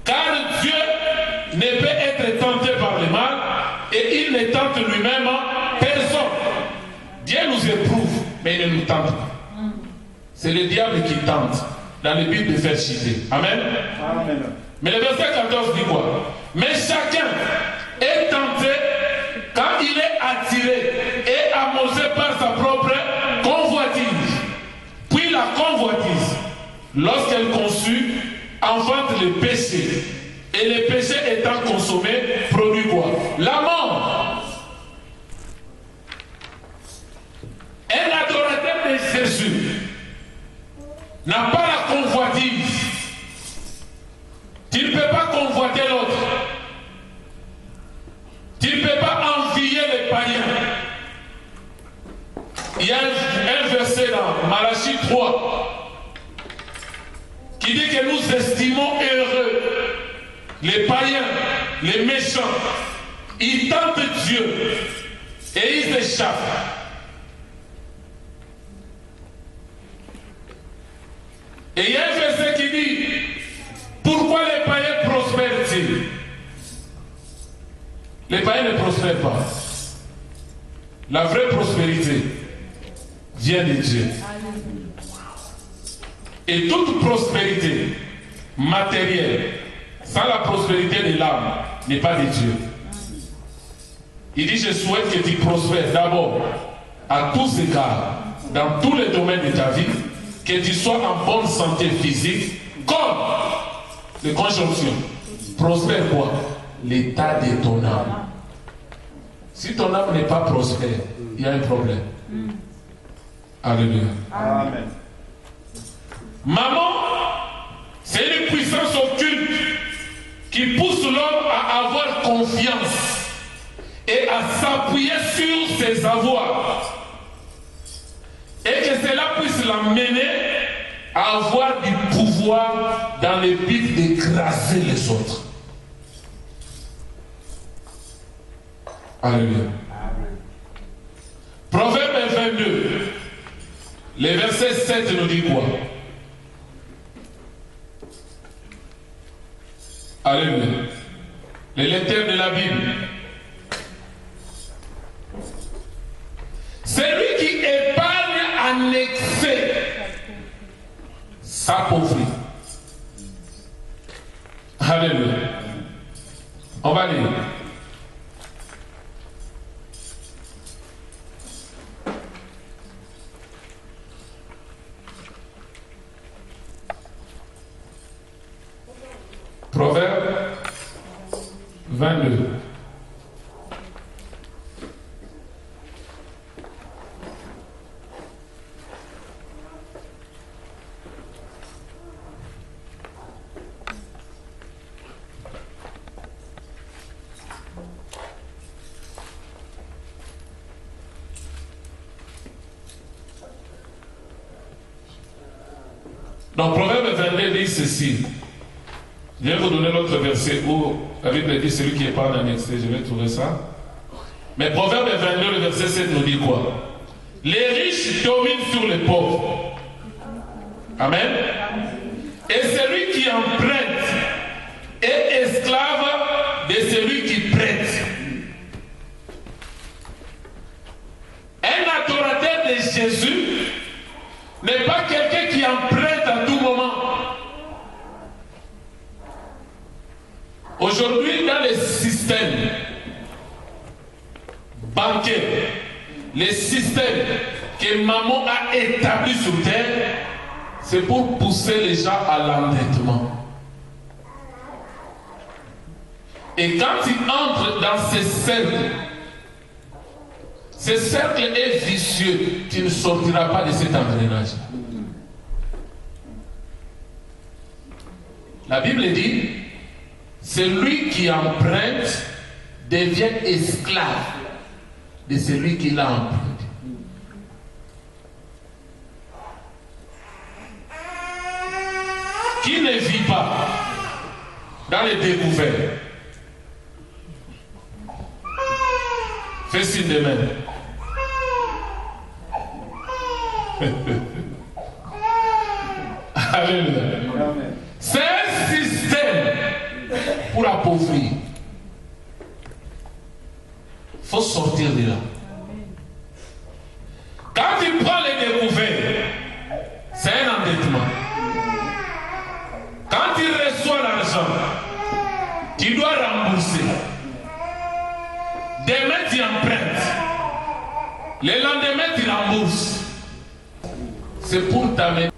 Car Dieu ne peut être tenté par le mal, et il ne tente lui-même personne. Dieu nous éprouve, mais il ne nous tente pas. C'est le diable qui tente, dans le but de faire chuter. Amen. Amen. Mais le verset 14 dit quoi? Mais chacun est tenté quand il est attiré et amossé par sa propre convoitise. Puis la convoitise, lorsqu'elle conçut, enfante le péché. Et le péché étant consommé, produit quoi? La mort. Un adorateur de Jésus n'a pas la convoitise. Tu ne peux pas convoiter l'autre. Tu ne peux pas envier les païens. Il y a un verset dans Malachie 3 qui dit que nous estimons heureux les païens, les méchants. Ils tentent Dieu et ils échappent. Et il y a un verset qui dit, pourquoi les païens prospèrent-ils? Les païens ne prospèrent pas. La vraie prospérité vient de Dieu. Et toute prospérité matérielle, sans la prospérité de l'âme, n'est pas de Dieu. Il dit, je souhaite que tu prospères d'abord à tous égards, dans tous les domaines de ta vie, que tu sois en bonne santé physique, comme de conjonction. Prospère quoi? L'état de ton âme. Si ton âme n'est pas prospère, il y a un problème. Alléluia. Amen. Maman, c'est une puissance occulte qui pousse l'homme à avoir confiance et à s'appuyer sur ses avoirs. Et que cela puisse l'amener à avoir du pouvoir dans le but d'écraser les autres. Alléluia. Proverbe 22, le verset 7 nous dit quoi? Alléluia. Le lecteur de la Bible. Celui qui épargne en excès s'appauvrit. Alléluia. On va lire. Proverbe 22. Donc, Proverbe 22 dit ceci. Je vais vous donner l'autre verset où la Bible dit celui qui épargne en excès. Je vais trouver ça. Mais Proverbe 22, le verset 7 nous dit quoi? Les riches dominent sur les pauvres. Amen. Et celui qui emprunte est esclave de celui qui prête. Un adorateur de Jésus n'est pas quelqu'un qui emprunte à tout moment. Aujourd'hui, dans les systèmes bancaires, les systèmes que maman a établis sur terre, c'est pour pousser les gens à l'endettement. Et quand ils entrent dans ces cercle est vicieux, tu ne sortiras pas de cet engrenage. La Bible dit, celui qui emprunte devient esclave de celui qui l'a emprunté. Qui ne vit pas dans les découvertes, fais signe de main. Alléluia. C'est un système pour appauvrir. Il faut sortir de là. Quand tu prends les découvertes, c'est un endettement. Quand tu reçois l'argent, tu dois rembourser. Demain tu empruntes. Le lendemain tu rembourses. C'est pour t'amener.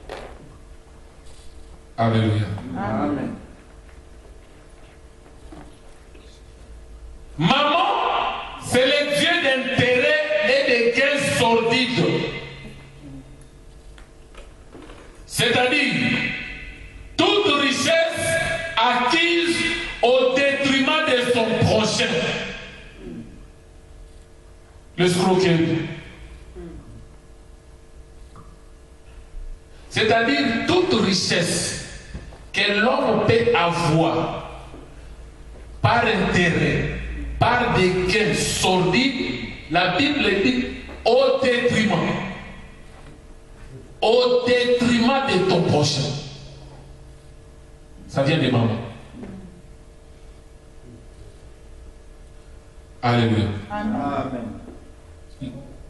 Alléluia. Amen. Maman, c'est le Dieu d'intérêt et de gains sordides. C'est-à-dire, toute richesse acquise au détriment de son prochain. L'escroquerie. C'est-à-dire, toute richesse que l'homme peut avoir par intérêt, par des gains sordides, la Bible dit au détriment de ton prochain. Ça vient des mamans. Alléluia. Amen.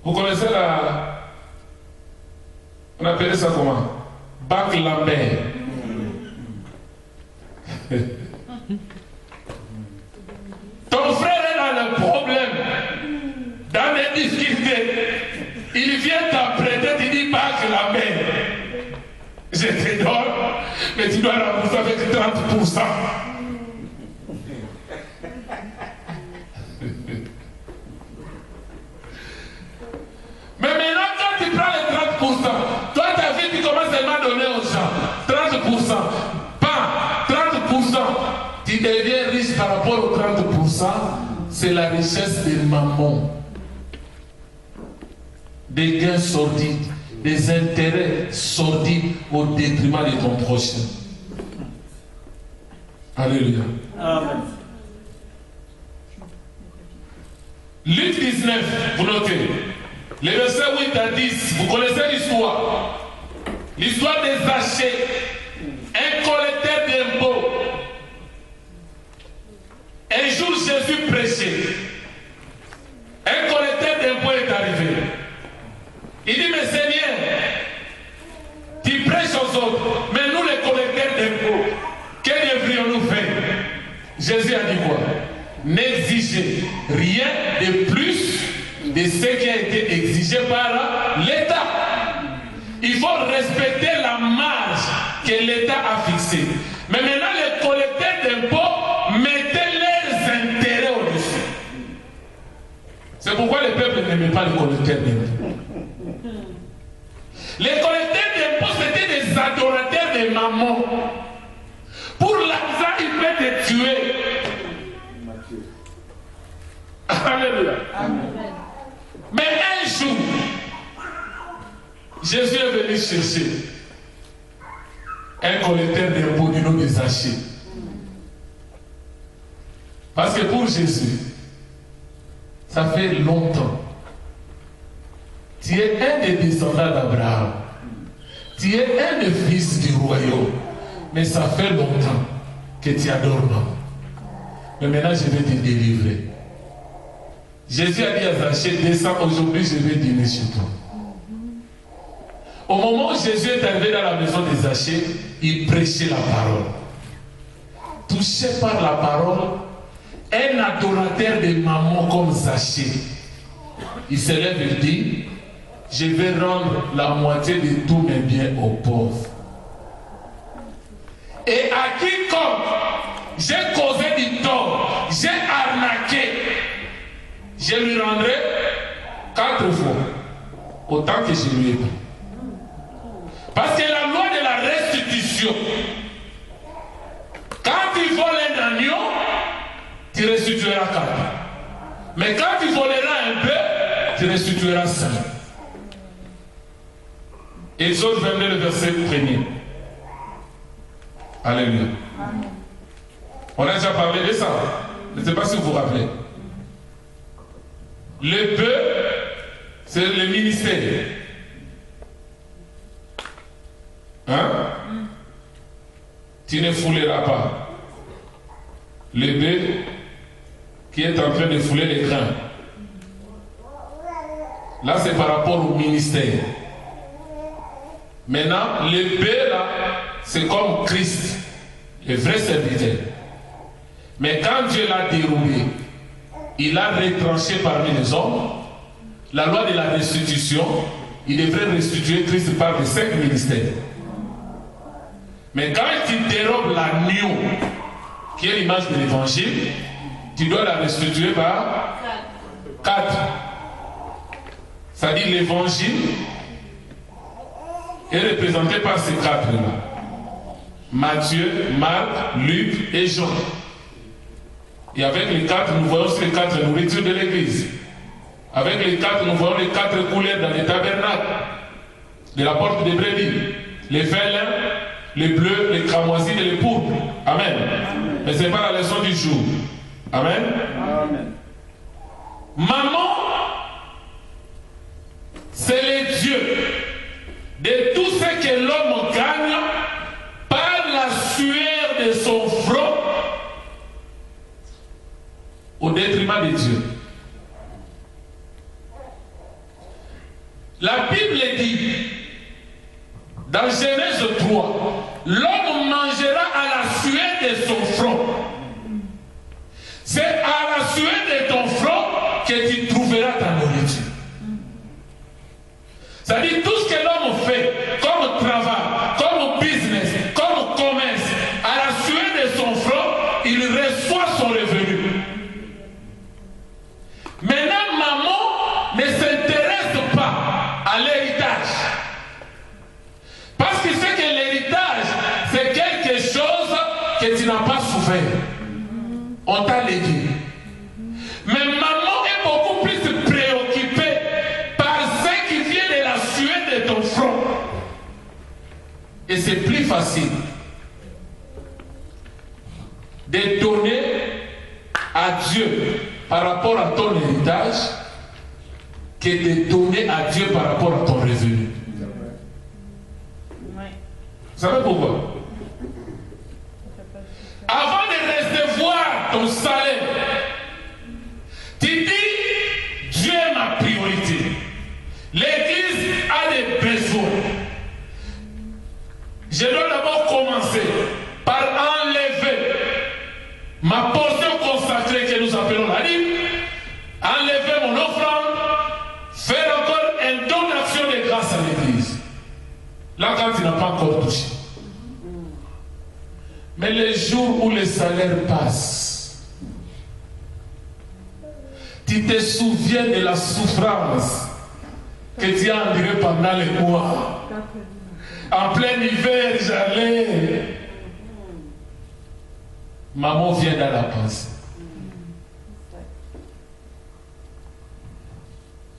Vous connaissez on appelait ça comment? Bac Lambert. Ton frère est dans le problème, dans les difficultés. Il vient t'apprêter, tu dis Bac Lambert. Je te donne, mais tu dois rembourser avec 30%. Mais maintenant, quand tu prends les 30%, toi, ta vie, tu commences seulement à donner aux gens. 30%. Pas 30%. Tu deviens riche par rapport aux 30%. C'est la richesse des mamans. Des gains sordides, des intérêts sordides au détriment de ton prochain. Alléluia. Amen. Luc 19, vous notez. Les versets 8 à 10, vous connaissez l'histoire. L'histoire des Zachée, un collecteur d'impôts. Un jour, Jésus prêchait. Un collecteur d'impôts est arrivé. Il dit, mais Seigneur, tu prêches aux autres, mais nous les collecteurs d'impôts, que devrions-nous faire? Jésus a dit quoi? N'exigez rien de plus de ce qui a été exigé par l'État. Il faut respecter la marge que l'État a fixée. Mais maintenant, les collecteurs d'impôts mettaient leurs intérêts au-dessus. C'est pourquoi le peuple n'aimait pas les collecteurs d'impôts. Les collecteurs d'impôts, c'était des adorateurs de maman. Pour l'argent, ils peuvent te tuer. Alléluia. Amen. Mais un jour, Jésus est venu chercher un collecteur d'impôts du nom de Zachée. Parce que pour Jésus, ça fait longtemps. Tu es un des descendants d'Abraham. Tu es un des fils du royaume. Mais ça fait longtemps que tu adores maman. Mais maintenant, je vais te délivrer. Jésus a dit à Zachée, descends aujourd'hui, je vais dîner chez toi. Au moment où Jésus est arrivé dans la maison de Zachée, il prêchait la parole. Touché par la parole, un adorateur de maman comme Zachée, il se lève et dit, je vais rendre la moitié de tous mes biens aux pauvres. Et à quiconque j'ai causé du tort, j'ai arnaqué, je lui rendrai 4 fois autant que je lui ai pris. Parce que la loi de la restitution, quand tu voles un agneau, tu restitueras 4. Mais quand tu voleras un peu, tu restitueras 5. Exode 22, le verset 1er. Alléluia. On a déjà parlé de ça. Je ne sais pas si vous vous rappelez. Le peu, c'est le ministère. Hein? Tu ne fouleras pas. Le bœuf qui est en train de fouler les grains. Là, c'est par rapport au ministère. Maintenant, le bœuf là, c'est comme Christ, le vrai serviteur. Mais quand Dieu l'a déroulé, il a retranché parmi les hommes la loi de la restitution. Il devrait restituer Christ par les 5 ministères. Mais quand tu dérobes l'agneau, qui est l'image de l'évangile, tu dois la restituer par 4. Ça dit l'évangile est représenté par ces 4-là. Matthieu, Marc, Luc et Jean. Et avec les 4, nous voyons aussi les 4 nourritures de l'église. Avec les 4, nous voyons les 4 couleurs dans les tabernacles. De la porte des brebis. Les félins, les bleus, les cramoisis et les pourpres. Amen. Mais ce n'est pas la leçon du jour. Amen. Amen. Maman, c'est le Dieu de tout ce que l'homme gagne par la sueur de son au détriment de Dieu. La Bible dit, dans Genèse 3, l'homme mangera à la sueur de son front. C'est à la sueur de ton front que tu trouveras ta nourriture. C'est-à-dire tout ce que l'homme fait, comme travail, comme business, comme commerce, à la sueur de son front, il reçoit son revenu. Maintenant, maman ne s'intéresse pas à l'héritage. Parce que c'est que l'héritage, c'est quelque chose que tu n'as pas souffert. On t'a légué. Mais maman est beaucoup plus préoccupée par ce qui vient de la sueur de ton front. Et c'est plus facile de donner à Dieu par rapport à ton héritage que de donner à Dieu par rapport à ton revenu. Vous savez pourquoi? Avant de recevoir ton salaire, tu dis Dieu est ma priorité. L'église a des besoins. Je dois d'abord commencer par enlever ma portion consacrée que nous appelons la dîme, enlever mon offrande, faire encore un don d'action de grâce à l'église. Là, quand tu n'as pas encore touché. Mais les jours où le salaire passe, tu te souviens de la souffrance que tu as endurée pendant les mois. En plein hiver, j'allais. Maman vient dans la pensée.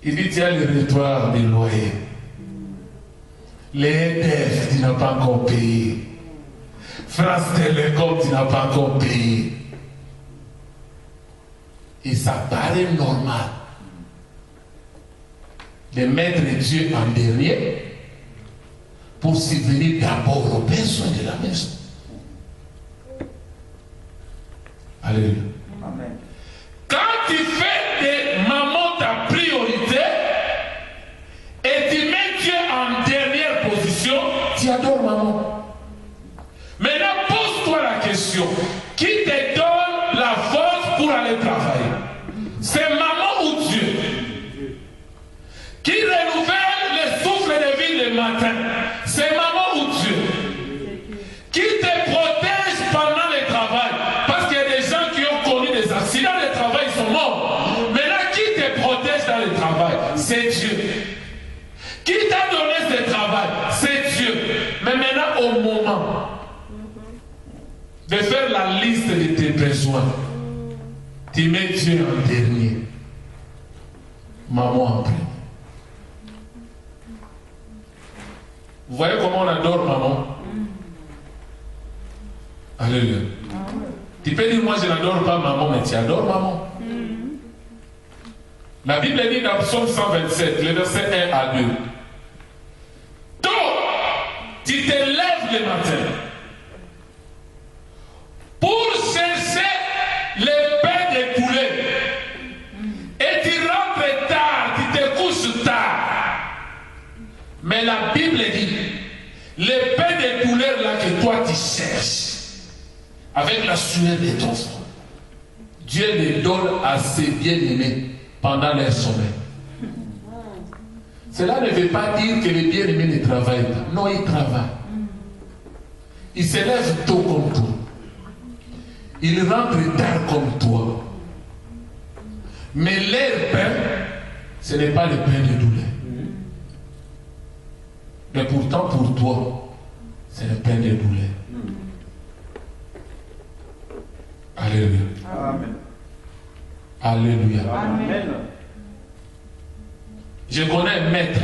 Il dit, tu as le rétoire des loyers. Les EDF, tu n'as pas encore payé. France Télécom, tu n'as pas encore payé. Et ça paraît normal de mettre Dieu en dernier pour subvenir d'abord aux besoins de la maison. Alléluia. Amen. Quand tu fais de maman ta priorité et tu mets Dieu en dernière position, tu adores maman. Maintenant, pose-toi la question. Qui te donne la force pour aller travailler? C'est maman ou Dieu? Qui renouvelle le souffle de vie le matin? C'est maman ou Dieu? Qui te protège pendant le travail? Parce qu'il y a des gens qui ont connu des accidents de travail, ils sont morts. Maintenant, qui te protège dans le travail? C'est Dieu. Qui t'a donné ce travail? C'est Dieu. Mais maintenant, au moment de faire la liste de tes besoins, tu mets Dieu en dernier, maman en premier. Vous voyez comment on adore maman? Alléluia. Tu peux dire, moi je n'adore pas maman, mais tu adores maman. La Bible dit dans Psaume 127, les versets 1 à 2. Donc, tu te lèves le matin pour chercher les pains de poulet. Et tu rentres tard, tu te couches tard. Mais la Bible dit, les pains de poulet là que toi tu cherches, avec la sueur de ton front, Dieu les donne à ses bien-aimés pendant leur sommeil. Cela ne veut pas dire que les bien-aimés ne travaillent pas. Non, ils travaillent. Ils se lèvent tôt comme toi. Ils rentrent tard comme toi. Mais leur pain, ce n'est pas le pain de douleur. Mais pourtant, pour toi, c'est le pain de douleur. Alléluia. Amen. Alléluia. Amen. Je connais un maître,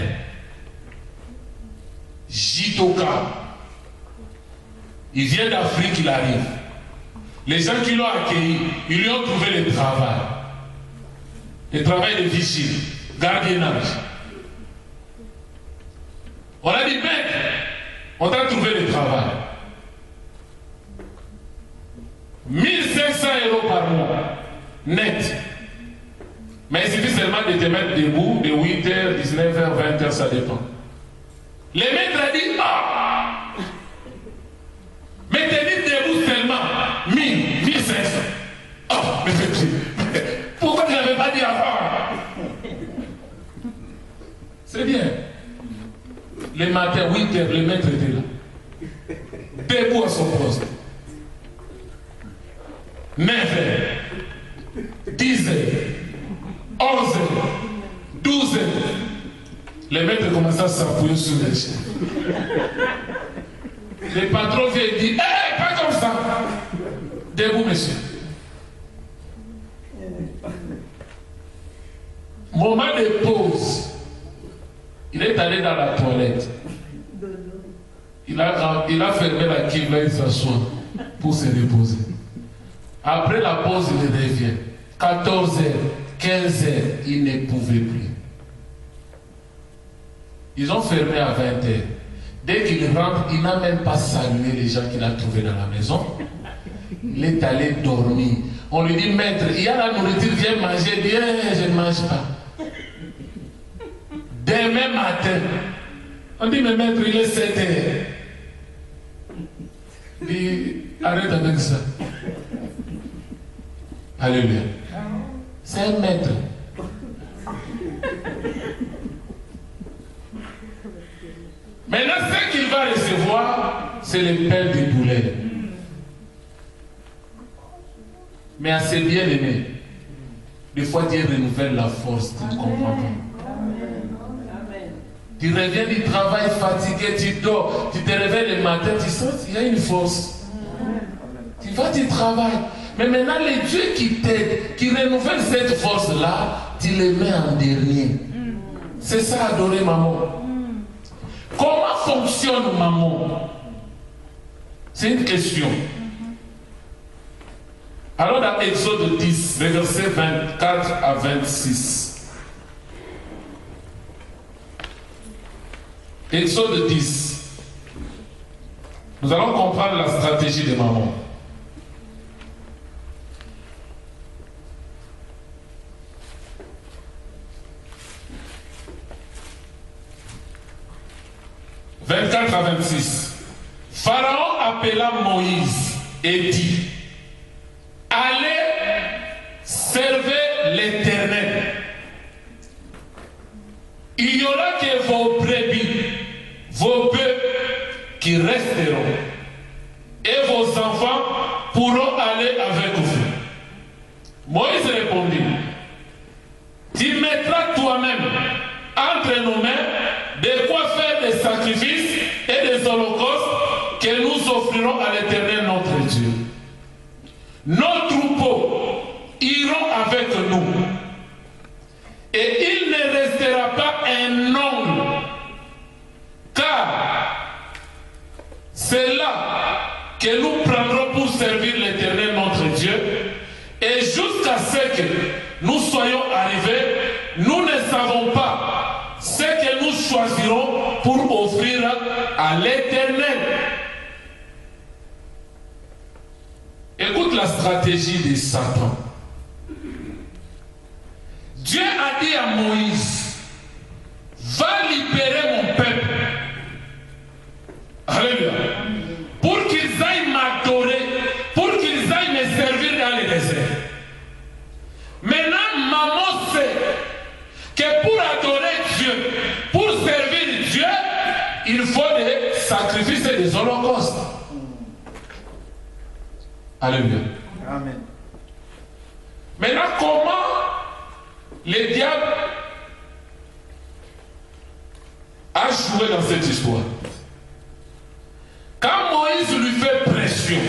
Jitoka. Il vient d'Afrique, il arrive. Les gens qui l'ont accueilli, ils lui ont trouvé le travail. Le travail de vigile, gardiennage. On a dit, maître, on t'a trouvé le travail. 1 500 € par mois. net. Mais il suffit seulement de te mettre debout de 8h, 19h, 20h, ça dépend. Le maître a dit, ah, mais te dis debout seulement 1500. Oh, mais pourquoi tu n'avais pas dit avant? C'est bien. Le matin, 8h, le maître était là. Debout à son poste. 9h, 10h, 11h, 12h. Les maîtres commençaient à s'appuyer sur les chaises. Le patron vient et dit, hé, pas comme ça. Debout, monsieur. Moment de pause. Il est allé dans la toilette. Il a fermé la kibla et s'assoit pour se reposer. Après la pause, il revient. 14h, 15h, il ne pouvait plus. Ils ont fermé à 20h. Dès qu'il rentre, il n'a même pas salué les gens qu'il a trouvés dans la maison. Il est allé dormir. On lui dit, maître, il y a la nourriture, viens manger. Bien, je ne mange pas. Demain matin, on dit, mais maître, il est 7h. Il dit, arrête avec ça. Alléluia. C'est un maître. Maintenant, ce qu'il va recevoir, c'est le pain du poulet. Mais à ses bien-aimés, des fois Dieu renouvelle la force, tu ne comprends pas. Tu reviens du travail fatigué, tu dors, tu te réveilles le matin, tu sens qu'il y a une force. Tu vas du travail. Mais maintenant, le Dieu qui t'aide, qui renouvelle cette force-là, tu le mets en dernier. C'est ça, adorer maman. Comment fonctionne maman? C'est une question. Alors dans Exode 10, les versets 24 à 26. Exode 10. Nous allons comprendre la stratégie de maman. « 24 à 26. Pharaon appela Moïse et dit, allez, servez l'Éternel. Il y aura que vos brebis, vos bœufs qui resteront, et vos enfants pourront aller avec vous. Moïse répondit, tu mettras toi-même entre nos mains de quoi faire des sacrifices et des holocaustes que nous offrirons à l'Éternel notre Dieu. Nos troupeaux iront avec nous, et il ne restera pas un ongle, car c'est là que nous prendrons pour servir l'Éternel notre Dieu, et jusqu'à ce que nous soyons arrivés, nous ne savons pas ce que nous choisirons pour offrir à l'Éternel. Écoute la stratégie de Satan. Dieu a dit à Moïse, va libérer mon peuple. Alléluia. Pour qu'ils aillent m'adorer, pour qu'ils aillent me servir dans le désert. Maintenant, maman sait que pour adorer Dieu, pour servir Dieu, il faut des sacrifices et des holocaustes. Alléluia. Amen. Maintenant, comment le diable a joué dans cette histoire? Quand Moïse lui fait pression,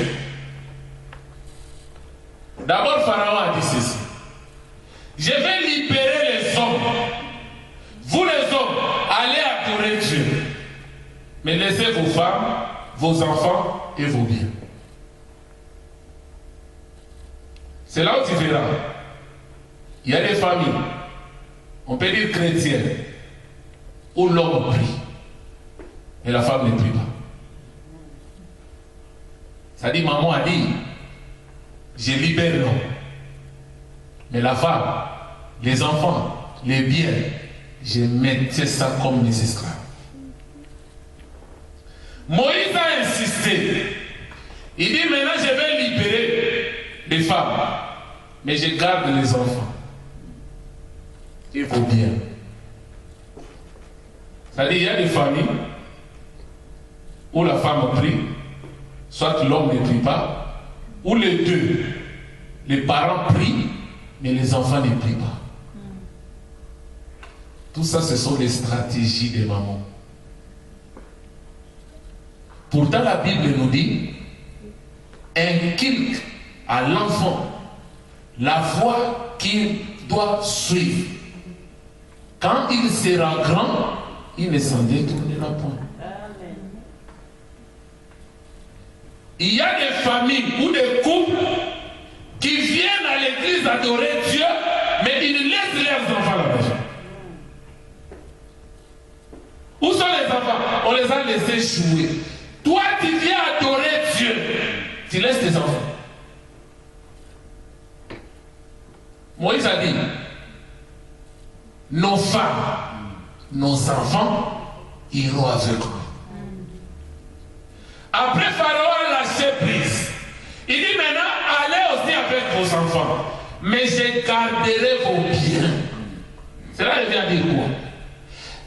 d'abord Pharaon a dit ceci, je vais libérer les hommes. Vous les hommes, allez adorer Dieu. Mais laissez vos femmes, vos enfants et vos biens. C'est là où tu verras. Il y a des familles, on peut dire chrétiennes, où l'homme prie, et la femme ne prie pas. Ça dit, maman a dit, je libère l'homme. Mais la femme, les enfants, les biens, je mettais ça comme mes esclaves. Moïse a insisté. Il dit maintenant je vais libérer les femmes, mais je garde les enfants. Il faut bien. C'est-à-dire il y a des familles où la femme prie, soit l'homme ne prie pas, ou les deux. Les parents prient, mais les enfants ne prient pas. Tout ça, ce sont les stratégies des mamans. Pourtant, la Bible nous dit, inculque à l'enfant la voie qu'il doit suivre. Quand il sera grand, il ne s'en détournera point. Amen. Il y a des familles ou des couples qui viennent à l'église adorer Dieu, mais ils laissent leurs enfants à la maison. Où sont les enfants? On les a laissés jouer. Toi, tu viens adorer Dieu, tu laisses tes enfants. Moïse a dit, nos femmes, nos enfants iront avec nous. Après, Pharaon a lâché prise. Il dit maintenant, allez aussi avec vos enfants, mais je garderai vos biens. Cela vient dire quoi?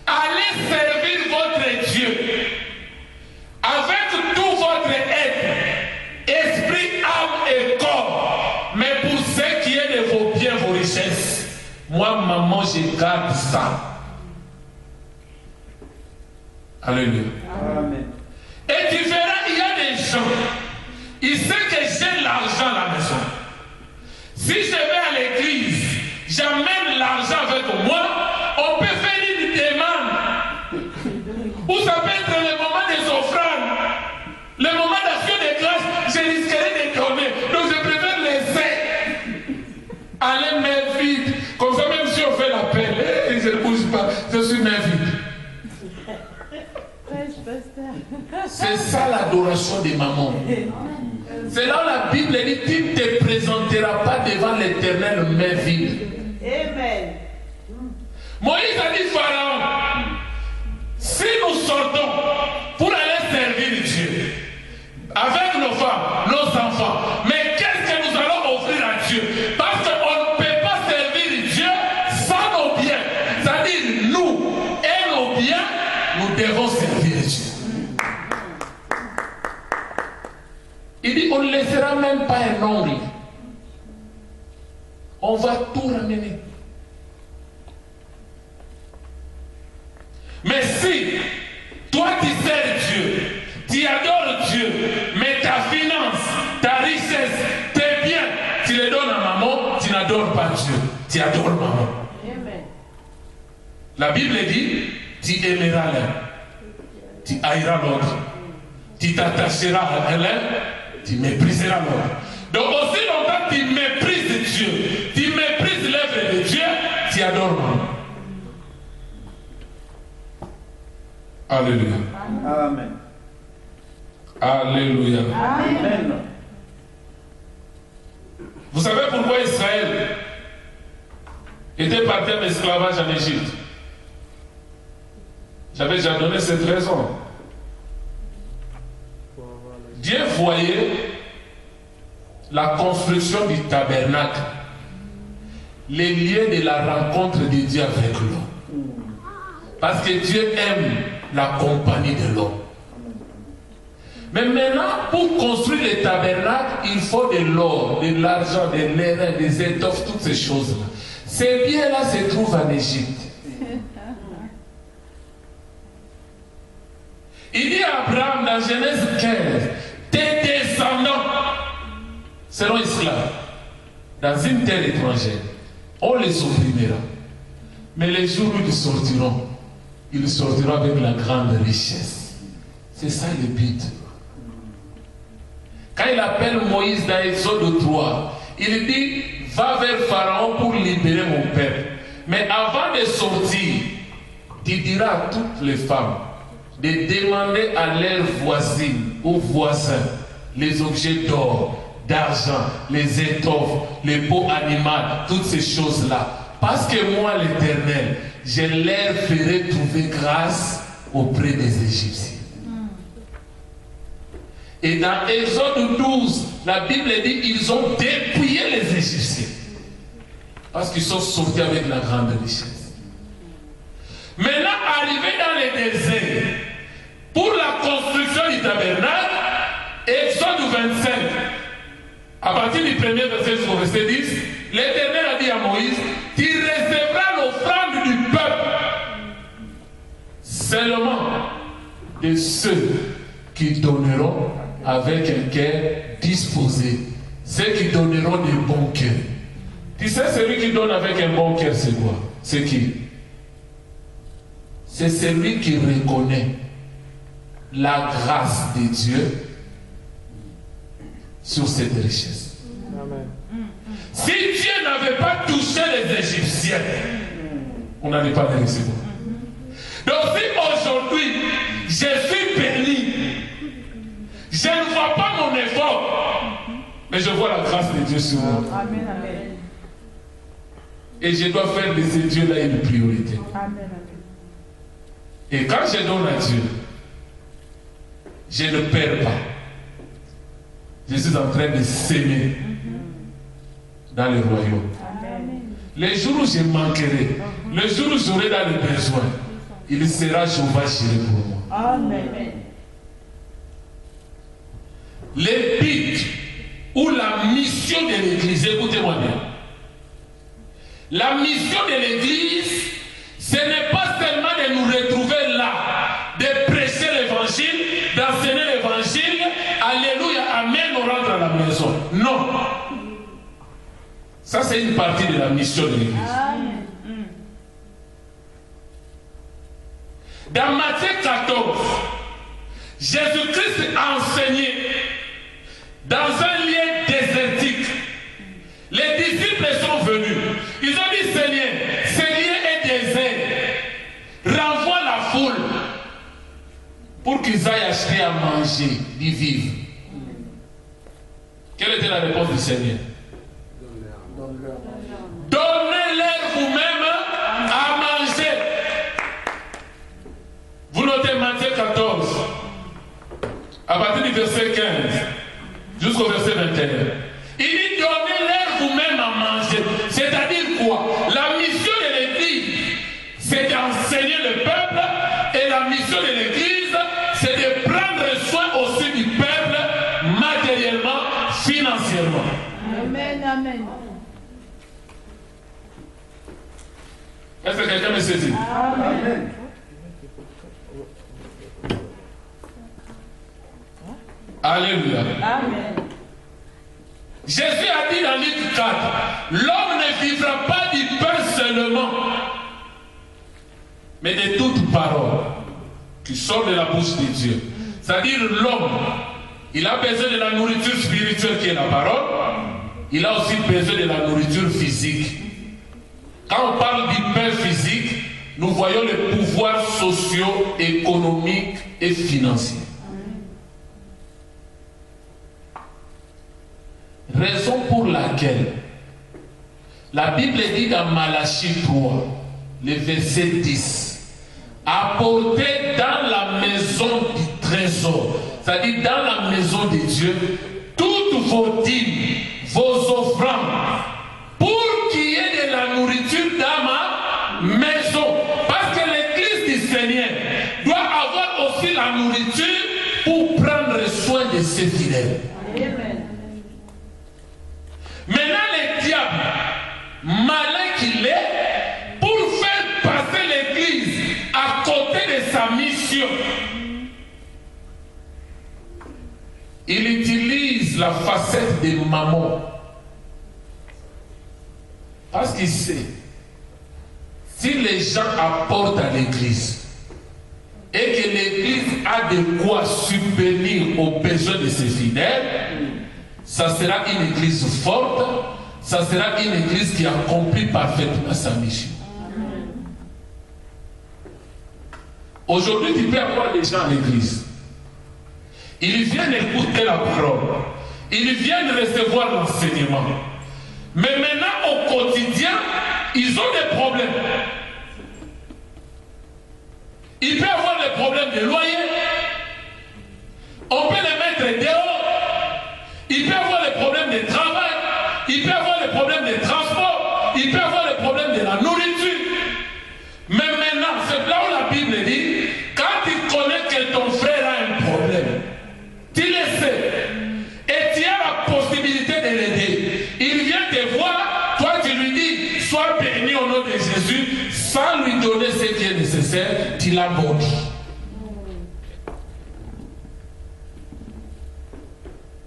Allez servir votre Dieu avec tout votre être, esprit, âme et corps. Mais pour ce qui est de vos biens, vos richesses, moi, maman, je garde ça. Alléluia. Amen. Et tu verras, il y a des gens, ils savent que j'ai l'argent à la maison. Si je vais à l'église, j'amène l'argent avec moi, on peut faire une demande. Ou ça peut être le moment des offrandes, le moment d'action de grâce, je risquerai de donner. Donc je préfère laisser aller main vide. Comme ça, même si on fait l'appel, je ne bouge pas, je suis main vide. C'est ça l'adoration des mamans. C'est là où la Bible dit, tu ne te présenteras pas devant l'Éternel main vide. Amen. Moïse a dit Pharaon, si nous sortons pour aller servir Dieu, avec nos femmes, nos enfants, mais qu'est-ce que nous allons offrir à Dieu? Parce qu'on ne peut pas servir Dieu sans nos biens. C'est-à-dire nous et nos biens, nous devons servir Dieu. Il dit, on ne laissera même pas un ongle. On va tout ramener. Mais si toi tu sers Dieu, tu adores Dieu, mais ta finance, ta richesse, tes biens, tu les donnes à maman, tu n'adores pas Dieu, tu adores maman. Amen. La Bible dit, tu aimeras l'un, tu haïras l'autre, tu t'attacheras à l'un, tu mépriseras l'autre. Donc aussi longtemps tu méprises Dieu, tu méprises l'œuvre de Dieu, tu adores maman. Alléluia. Amen. Alléluia. Amen. Vous savez pourquoi Israël était parti en esclavage en Égypte? J'avais déjà donné cette raison. Dieu voyait la construction du tabernacle, les lieux de la rencontre de Dieu avec l'homme. Parce que Dieu aime la compagnie de l'homme. Mais maintenant, pour construire le tabernacle, il faut de l'or, de l'argent, de l'airain, des étoffes, toutes ces choses-là. Ces biens-là se trouvent en Égypte. Il dit à Abraham dans Genèse 15, tes descendants seront esclaves dans une terre étrangère. On les opprimera. Mais les jours où ils sortiront avec la grande richesse. C'est ça le but. Quand il appelle Moïse dans Exode 3, il dit, va vers Pharaon pour libérer mon peuple. Mais avant de sortir, tu diras à toutes les femmes de demander à leurs voisines ou voisins les objets d'or, d'argent, les étoffes, les peaux animales, toutes ces choses-là. Parce que moi, l'Éternel, je leur ferai trouver grâce auprès des Égyptiens. Et dans Exode 12, la Bible dit ils ont dépouillé les Égyptiens. Parce qu'ils sont sortis avec la grande richesse. Maintenant, arrivés dans les déserts, pour la construction du tabernacle, Exode 25, à partir du premier verset jusqu'au verset 10, l'Éternel a dit à Moïse, tu recevras l'offrande du peuple seulement de ceux qui donneront avec un cœur disposé, ceux qui donneront des bons cœurs. Tu sais, celui qui donne avec un bon cœur, c'est quoi? C'est qui? C'est celui qui reconnaît la grâce de Dieu sur cette richesse. Amen. Si Dieu n'avait pas touché les Égyptiens, on n'allait pas les recevoir. Donc si aujourd'hui je suis béni, je ne vois pas mon effort, mais je vois la grâce de Dieu sur moi. Amen, amen. Et je dois faire de ces dieux-là une priorité. Amen, amen. Et quand je donne à Dieu, je ne perds pas. Je suis en train de s'aimer dans le royaume. Amen. Les jours où je manquerai, le jour où j'aurai dans le besoin, il sera Jéhovah Jireh pour moi. Amen. Le but ou la mission de l'Église, écoutez-moi bien. La mission de l'Église, ce n'est pas seulement de nous retrouver là, de prêcher l'Évangile, d'enseigner l'Évangile, alléluia, amen, on rentre à la maison. Non. Ça, c'est une partie de la mission de l'Église. Amen. Dans Matthieu 14, Jésus-Christ a enseigné dans un lieu désertique. Les disciples sont venus. Ils ont dit, Seigneur, ce lieu est désert. Renvoie la foule pour qu'ils aillent acheter à manger, d'y vivre. Quelle était la réponse du Seigneur? Donnez-leur vous-même à manger. Vous notez Matthieu 14, à partir du verset 15 jusqu'au verset 21. Il dit donnez-leur vous-même à manger. C'est-à-dire quoi? La mission de l'Église, c'est d'enseigner le peuple, et la mission de l'Église, c'est de prendre soin aussi du peuple matériellement, financièrement. Amen, amen. Est-ce que quelqu'un me saisit? Amen. Alléluia. Amen. Jésus a dit dans Luc 4, l'homme ne vivra pas du pain seulement, mais de toute parole qui sort de la bouche de Dieu. C'est-à-dire l'homme, il a besoin de la nourriture spirituelle qui est la parole, il a aussi besoin de la nourriture physique. Quand on parle du pain physique, nous voyons les pouvoirs sociaux, économiques et financiers. Raison pour laquelle la Bible dit dans Malachie 3, le verset 10, apportez dans la maison du trésor, c'est-à-dire dans la maison de Dieu, toutes vos dîmes, vos offrandes, pour qu'il y ait de la nourriture dans ma maison. Parce que l'Église du Seigneur doit avoir aussi la nourriture pour prendre soin de ses fidèles. Amen. Maintenant, le diable, malin qu'il est, pour faire passer l'Église à côté de sa mission, il utilise la facette de maman. Parce qu'il sait, si les gens apportent à l'Église et que l'Église a de quoi subvenir aux besoins de ses fidèles, ça sera une église forte, ça sera une église qui accomplit parfaitement sa mission. Aujourd'hui, tu peux avoir des gens à l'église. Ils viennent écouter la parole. Ils viennent recevoir l'enseignement. Mais maintenant, au quotidien, ils ont des problèmes. Il peut y avoir des problèmes de loyer. On peut les mettre dehors. Il peut y avoir des problèmes de travail. Il peut y avoir des problèmes de transport. Il peut y avoir des problèmes de la nourriture. Mais maintenant, c'est là où la Bible dit, quand tu connais que ton frère a un problème, tu le sais. Et tu as la possibilité de l'aider. Il vient te voir, toi tu lui dis, sois béni au nom de Jésus, sans lui donner ce qui est nécessaire, tu l'as maudit.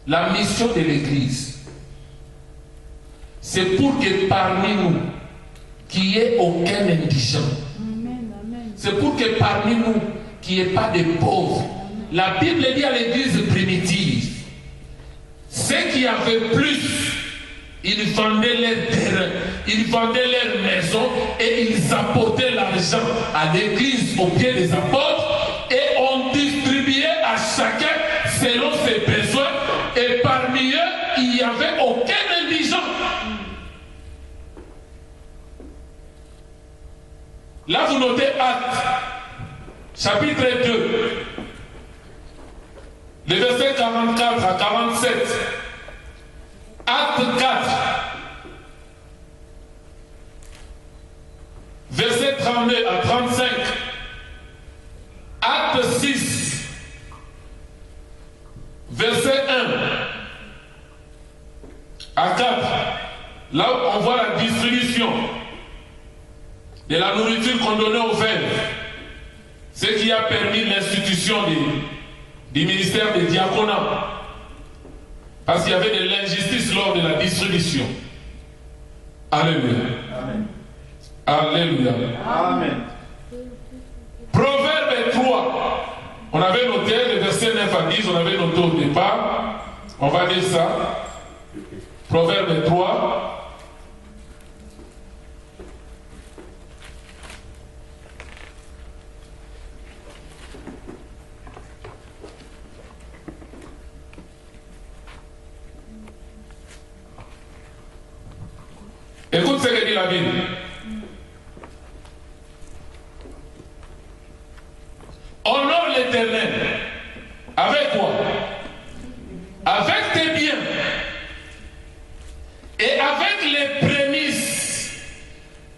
La mission de l'Église, c'est pour que parmi nous, qu'il n'y ait aucun indigent. C'est pour que parmi nous, qu'il n'y ait pas de pauvres. La Bible dit à l'Église primitive, ceux qui avaient plus, ils vendaient leurs terrains, ils vendaient leurs maisons et ils apportaient l'argent à l'Église au pied des apôtres et on distribuait à chacun selon ses besoins. Et parmi eux, il n'y avait aucun indigent. Là, vous notez Actes, chapitre 2, les versets 44 à 47. Acte 4, versets 32 à 35. Acte 6, verset 1 à 4. Là où on voit la distribution de la nourriture qu'on donnait aux veuves, ce qui a permis l'institution du ministère des diaconats, parce qu'il y avait de l'injustice lors de la distribution. Alléluia. Amen. Alléluia. Amen. Proverbe 3. On avait noté le verset 9 à 10, on avait noté au départ. On va dire ça. Proverbe 3. Écoute ce que dit la Bible. Honore l'Éternel. Avec quoi? Avec tes biens. Et avec les prémices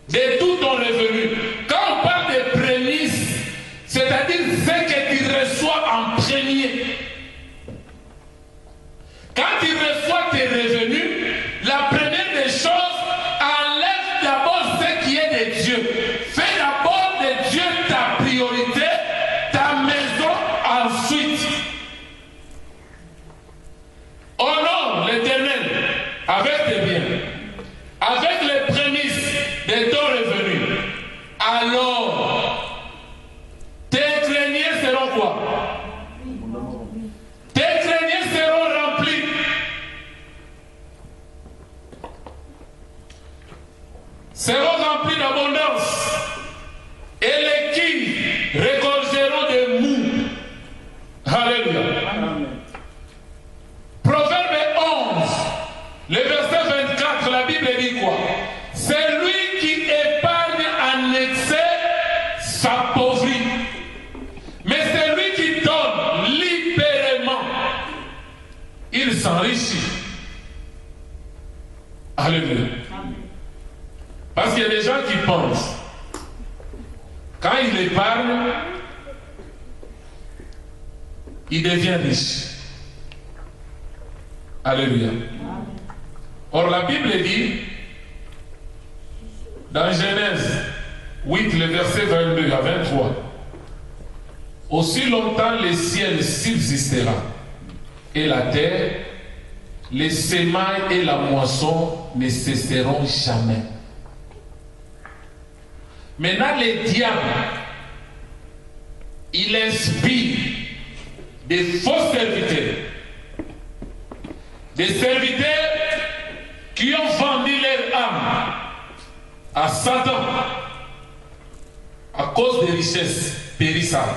de tout ton revenu. Quand on parle de prémices, c'est-à-dire ce que tu reçois en premier. Quand tu reçois tes revenus, la première des choses, enlève d'abord ce qui est de Dieu. Fais d'abord de Dieu ta priorité, ta maison ensuite. Honore l'Éternel avec tes biens, avec les prémices de ton revenu. Alors, tes greniers seront quoi? Tes greniers seront remplis. Seront remplis d'abondance. Et les qui récolteront des mous. Alléluia. Amen. Proverbe 11, le verset 24, la Bible dit quoi? C'est lui qui épargne en excès s'appauvrit. Mais c'est lui qui donne libérément. Il s'enrichit. Alléluia. Parce qu'il y a des gens qui pensent, quand il épargne, il devient riche. Alléluia. Or la Bible dit, dans Genèse 8, le verset 22 à 23, aussi longtemps le ciel subsistera et la terre, les semailles et la moisson ne cesseront jamais. Maintenant, les diables, il inspire des faux serviteurs, des serviteurs qui ont vendu leur âme à Satan à cause des richesses périssables.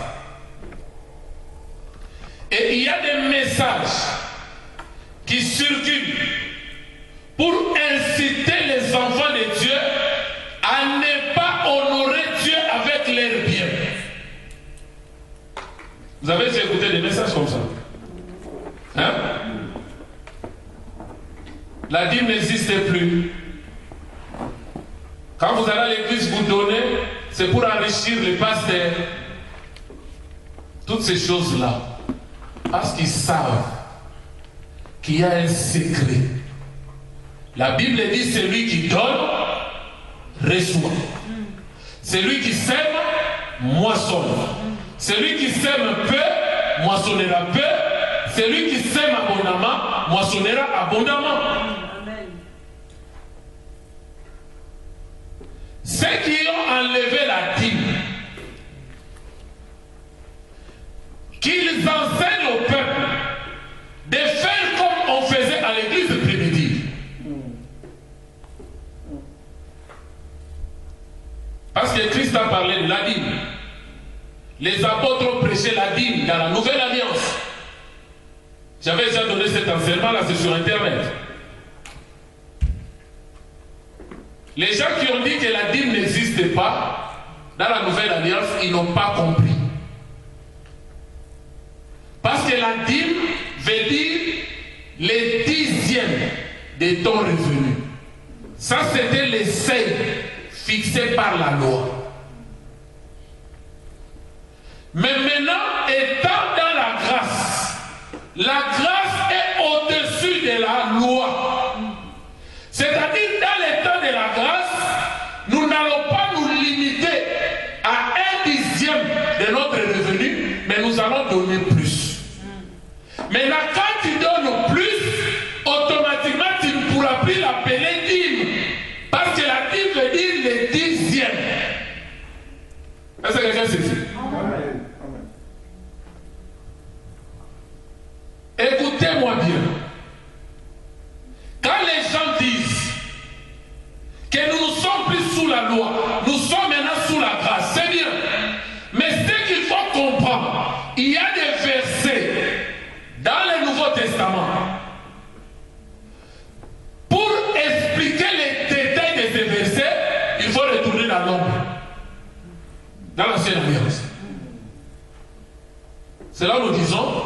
Et il y a des messages qui circulent pour inciter les enfants de Dieu à ne pas honorer Dieu avec leurs biens. Vous avez déjà écouté des messages comme ça? Hein? La dîme n'existe plus. Quand vous allez à l'église vous donnez, c'est pour enrichir les pasteurs. Toutes ces choses-là. Parce qu'ils savent qu'il y a un secret. La Bible dit celui qui donne, reçoit. Celui qui sème, moissonne. Celui qui sème peu, moissonnera peu. Celui qui sème abondamment, moissonnera abondamment. Amen. Ceux qui ont enlevé la dîme, qu'ils enseignent au peuple de faire comme on faisait à l'église primitive. Parce que Christ a parlé de la dîme. Les apôtres ont prêché la dîme dans la nouvelle alliance. J'avais déjà donné cet enseignement là, c'est sur internet. Les gens qui ont dit que la dîme n'existe pas dans la nouvelle alliance, ils n'ont pas compris. Parce que la dîme veut dire les dixièmes de ton revenu. Ça, c'était les seuils fixés par la loi. Mais maintenant, étant dans la grâce est au-dessus de la loi. C'est-à-dire, dans les temps de la grâce, nous n'allons pas nous limiter à 1/10 de notre revenu, mais nous allons donner plus. Maintenant, quand tu donnes plus, automatiquement, tu ne pourras plus l'appeler dîme. Parce que la dîme veut dire les dixièmes. Est-ce que quelqu'un sait ça? Amen. Écoutez-moi bien. Quand les gens disent que nous ne sommes plus sous la loi, nous sommes maintenant sous la grâce, c'est bien. Mais ce qu'il faut comprendre, il y a des versets dans le Nouveau Testament pour expliquer les détails de ces versets, il faut retourner dans l'ombre, dans l'ancienne alliance. C'est là où nous disons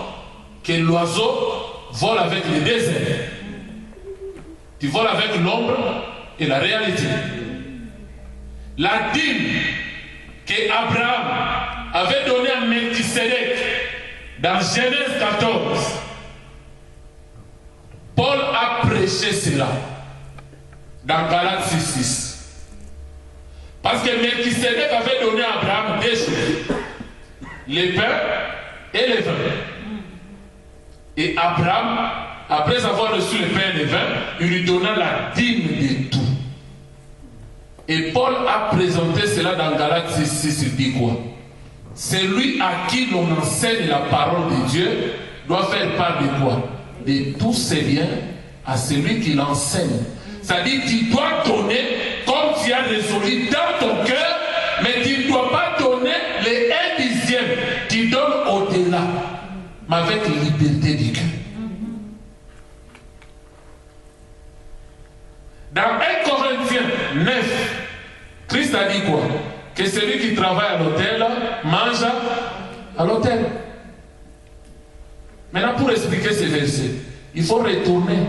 que l'oiseau vole avec les deux ailes. Tu voles avec l'ombre et la réalité. La dîme qu'Abraham avait donnée à Melchisédek dans Genèse 14, Paul a prêché cela dans Galates 6:6. Parce que Melchisédek avait donné à Abraham deux choses, les pains et les vins. Et Abraham, après avoir reçu le pain et le vin, il lui donna la dîme de tout. Et Paul a présenté cela dans Galates 6:6. Il dit quoi? Celui à qui l'on enseigne la parole de Dieu doit faire part de quoi? De tous ses biens à celui qui l'enseigne. C'est-à-dire que tu dois donner comme tu as résolu dans ton cœur, mais tu ne dois pas donner les 1/10. Tu donnes au-delà, mais avec liberté du cœur. Dans 1 Corinthiens 9, Christ a dit quoi? Que celui qui travaille à l'hôtel mange à l'hôtel. Maintenant, pour expliquer ces versets, il faut retourner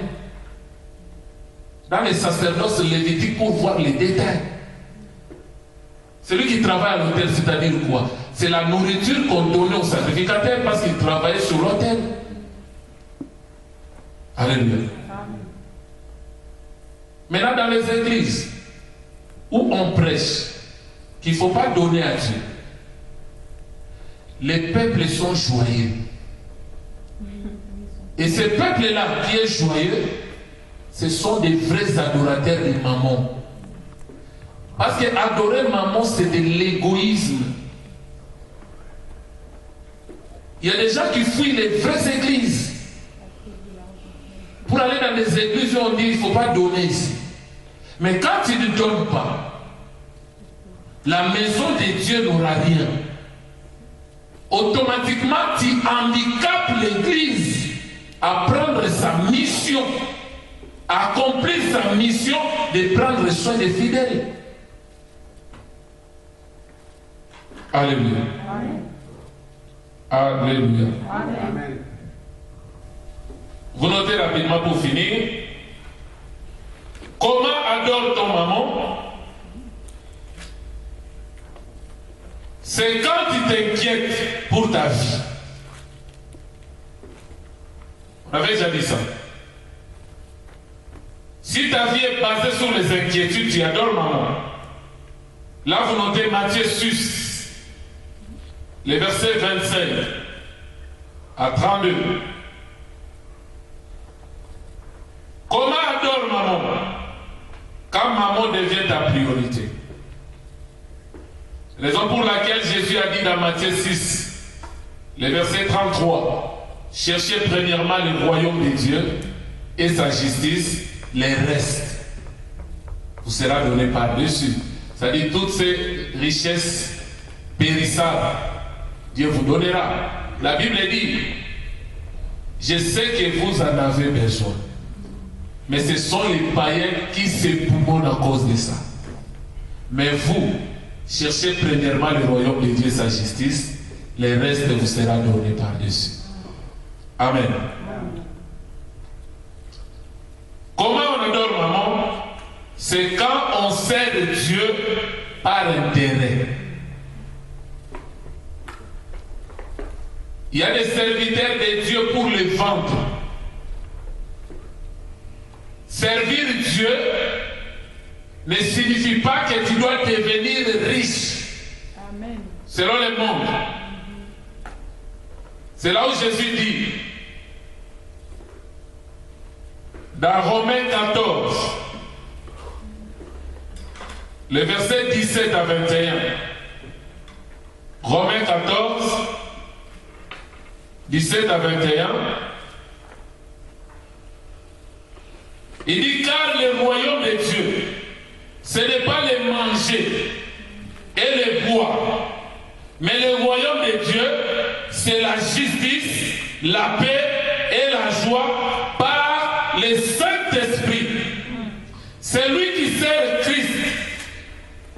dans les sacerdoces lévitiques pour voir les détails. Celui qui travaille à l'hôtel, c'est-à-dire quoi? C'est la nourriture qu'on donnait au sacrificateur parce qu'il travaillait sur l'hôtel. Alléluia. Maintenant, dans les églises où on prêche qu'il ne faut pas donner à Dieu, les peuples sont joyeux. Et ce peuple-là qui est joyeux, ce sont des vrais adorateurs de Mammon. Parce que adorer Mammon, c'est de l'égoïsme. Il y a des gens qui fuient les vraies églises pour aller dans des églises où on dit il ne faut pas donner ici. Mais quand tu ne donnes pas, la maison de Dieu n'aura rien. Automatiquement, tu handicapes l'église. à prendre sa mission, à accomplir sa mission de prendre soin des fidèles. Alléluia. Amen. Alléluia. Amen. Vous notez rapidement pour finir. Comment adore ton maman? C'est quand tu t'inquiètes pour ta vie. On avait déjà dit ça. Si ta vie est basée sur les inquiétudes, tu adores maman. Là, vous notez Matthieu 6, les versets 25 à 32. Comment adore maman? Quand maman devient ta priorité. Raison pour laquelle Jésus a dit dans Matthieu 6, le verset 33, cherchez premièrement le royaume de Dieu et sa justice, les restes vous sera donné par-dessus. C'est-à-dire toutes ces richesses périssables, Dieu vous donnera. La Bible dit, je sais que vous en avez besoin. Mais ce sont les païens qui s'époumonnent à cause de ça. Mais vous, cherchez premièrement le royaume de Dieu et sa justice, les restes vous sera donné par-dessus. Amen. Comment on adore maman? C'est quand on sert Dieu par intérêt. Il y a des serviteurs de Dieu pour les vendre. Servir Dieu ne signifie pas que tu dois devenir riche. Amen. Selon le monde. C'est là où Jésus dit, dans Romains 14, le verset 17 à 21. Romains 14, 17 à 21. Il dit, car le royaume de Dieu, ce n'est pas le manger et le boire, mais le royaume de Dieu, c'est la justice, la paix et la joie par le Saint-Esprit. Celui qui sert Christ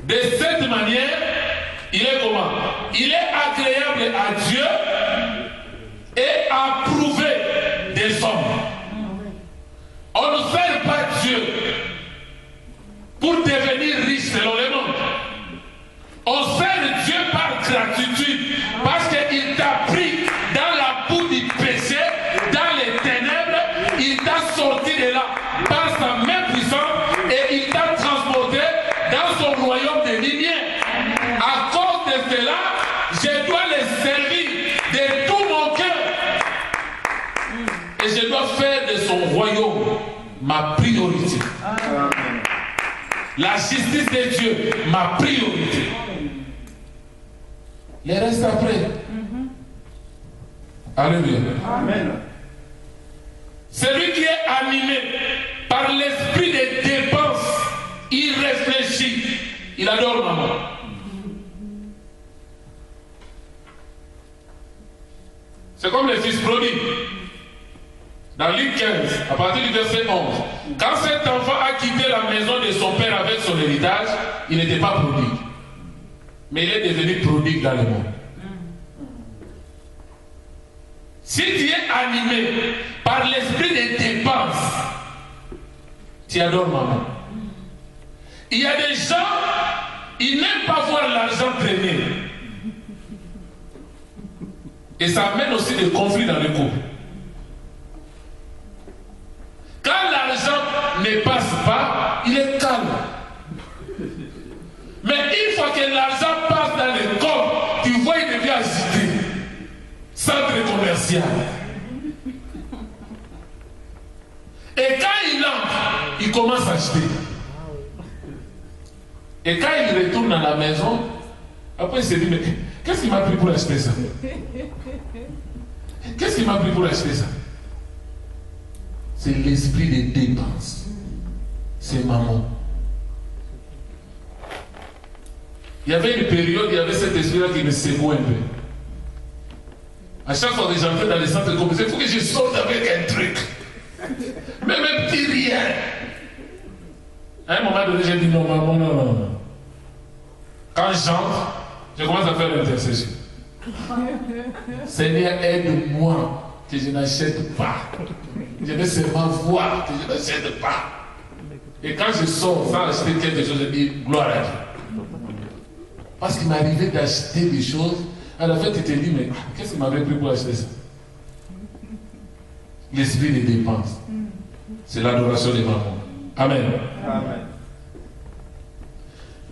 de cette manière, il est comment? Il est agréable à Dieu et approuvé des hommes. On ne sert pas Dieu pour devenir riche selon le monde. On sert Dieu par gratitude parce qu'il t'a pris dans la boue du péché, dans les ténèbres, il t'a sorti de là par sa main puissante et il t'a transporté dans son royaume de lumière. À cause de cela, je dois les servir de tout mon cœur. Et je dois faire de son royaume ma priorité. Amen. La justice de Dieu, ma priorité. Les restes après. Alléluia. Amen. Celui qui est animé par l'esprit de dépense, il réfléchit, il adore maman. C'est comme le fils prodigue. Dans Luc 15, à partir du verset 11, quand cet enfant a quitté la maison de son père avec son héritage, il n'était pas prodigue. Mais il est devenu prodigue dans le monde. Si tu es animé par l'esprit de dépense, tu adores maman. Il y a des gens, ils n'aiment pas voir l'argent traîner. Et ça amène aussi des conflits dans le couple. Quand l'argent ne passe pas, il est calme. Mais une fois que l'argent passe dans le corps, tu vois, il devient agité. Centre commercial. Et quand il entre, il commence à acheter. Et quand il retourne à la maison, après il se dit, mais qu'est-ce qui m'a pris pour acheter ça? Qu'est-ce qui m'a pris pour acheter ça? C'est l'esprit des dépenses. C'est maman. Il y avait une période, il y avait cet esprit-là qui me secouait un peu. À chaque fois que j'entrais dans les centres de commerce, il faut que je sorte avec un truc. Même un petit rien. À un moment donné, j'ai dit non, maman, non. Quand j'entre, je commence à faire l'intercession. Seigneur, aide-moi que je n'achète pas. Je vais seulement voir que je n'achète pas. Et quand je sors sans acheter quelque chose, je dis gloire à Dieu. Parce qu'il m'arrivait d'acheter des choses. À la fin, tu te dis, mais qu'est-ce qu'il m'avait pris pour acheter ça? L'esprit des dépenses. C'est l'adoration des mamans. Amen. Amen.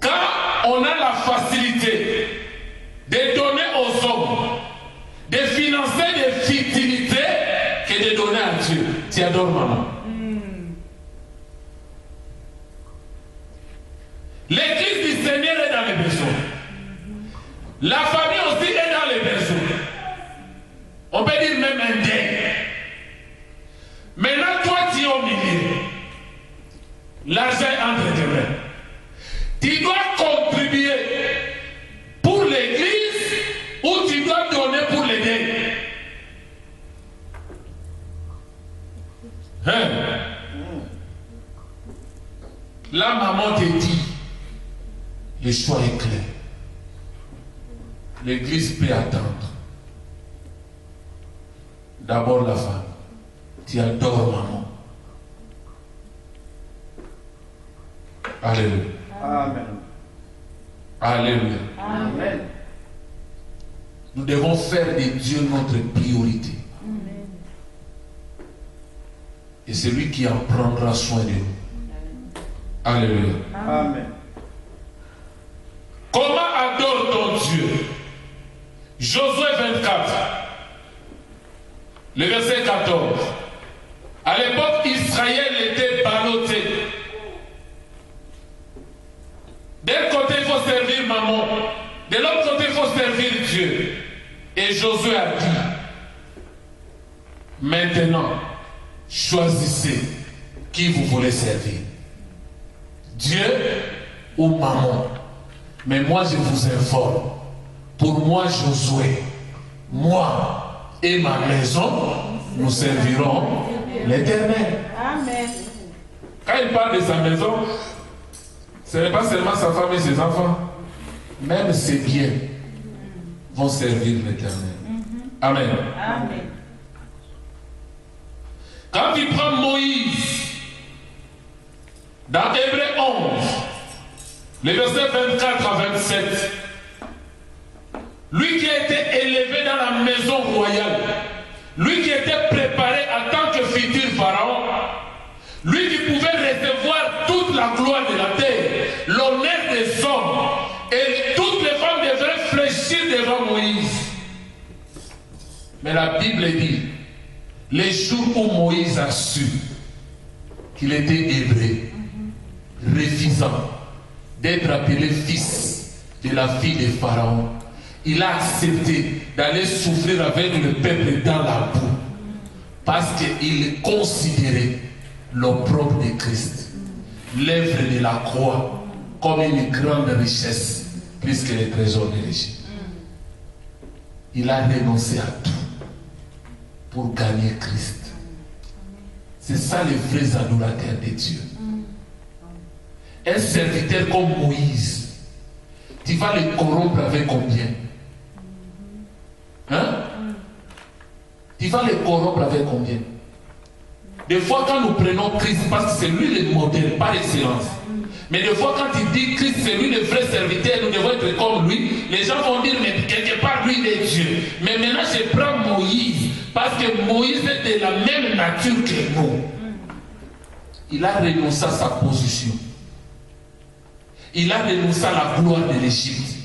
Quand on a la facilité de donner aux hommes, de financer des fictivités que de donner à Dieu, tu adores maman. L'église du Seigneur est dans les besoins. La famille aussi est dans les besoins. On peut dire même un deuil. Maintenant, toi, tu es au milieu. L'argent est entre tes mains. Tu dois contribuer pour l'église ou tu dois donner pour les deuils. Hein? La maman te dit, le choix est clair. L'église peut attendre. D'abord la femme. Tu adores maman. Alléluia. Amen. Alléluia. Amen. Nous devons faire de Dieu notre priorité. Et c'est lui qui en prendra soin de nous. Alléluia. Amen. Comment adore ton Dieu? Josué 24, le verset 14. À l'époque, Israël était ballotté. D'un côté, il faut servir maman. De l'autre côté, il faut servir Dieu. Et Josué a dit, maintenant, choisissez qui vous voulez servir. Dieu ou maman. Mais moi, je vous informe. Pour moi, Josué, moi et ma maison, nous servirons l'Éternel. Amen. Quand il parle de sa maison, ce n'est pas seulement sa femme et ses enfants, même ses biens vont servir l'Éternel. Amen. Amen. Quand il prend Moïse, dans Hébreux 11, les versets 24 à 27, lui qui a été élevé dans la maison royale, lui qui était préparé en tant que futur pharaon, lui qui pouvait recevoir toute la gloire de la terre, l'honneur des hommes, et toutes les femmes devraient fléchir devant Moïse. Mais la Bible dit, les jours où Moïse a su qu'il était hébreu, refusant d'être appelé fils de la fille de Pharaon, il a accepté d'aller souffrir avec le peuple dans la boue parce qu'il considérait l'opprobre de Christ, l'œuvre de la croix, comme une grande richesse plus que les trésors de l'Égypte. Il a renoncé à tout pour gagner Christ. C'est ça les vrais adorateurs de Dieu. Un serviteur comme Moïse, tu vas le corrompre avec combien? Hein? Tu vas le corrompre avec combien? Des fois, quand nous prenons Christ, parce que c'est lui le modèle par excellence. Mais des fois, quand il dit Christ, c'est lui le vrai serviteur, nous devons être comme lui. Les gens vont dire, mais quelque part, lui, il est Dieu. Mais maintenant, je prends Moïse, parce que Moïse est de la même nature que nous. Il a renoncé à sa position. Il a renoncé à la gloire de l'Égypte.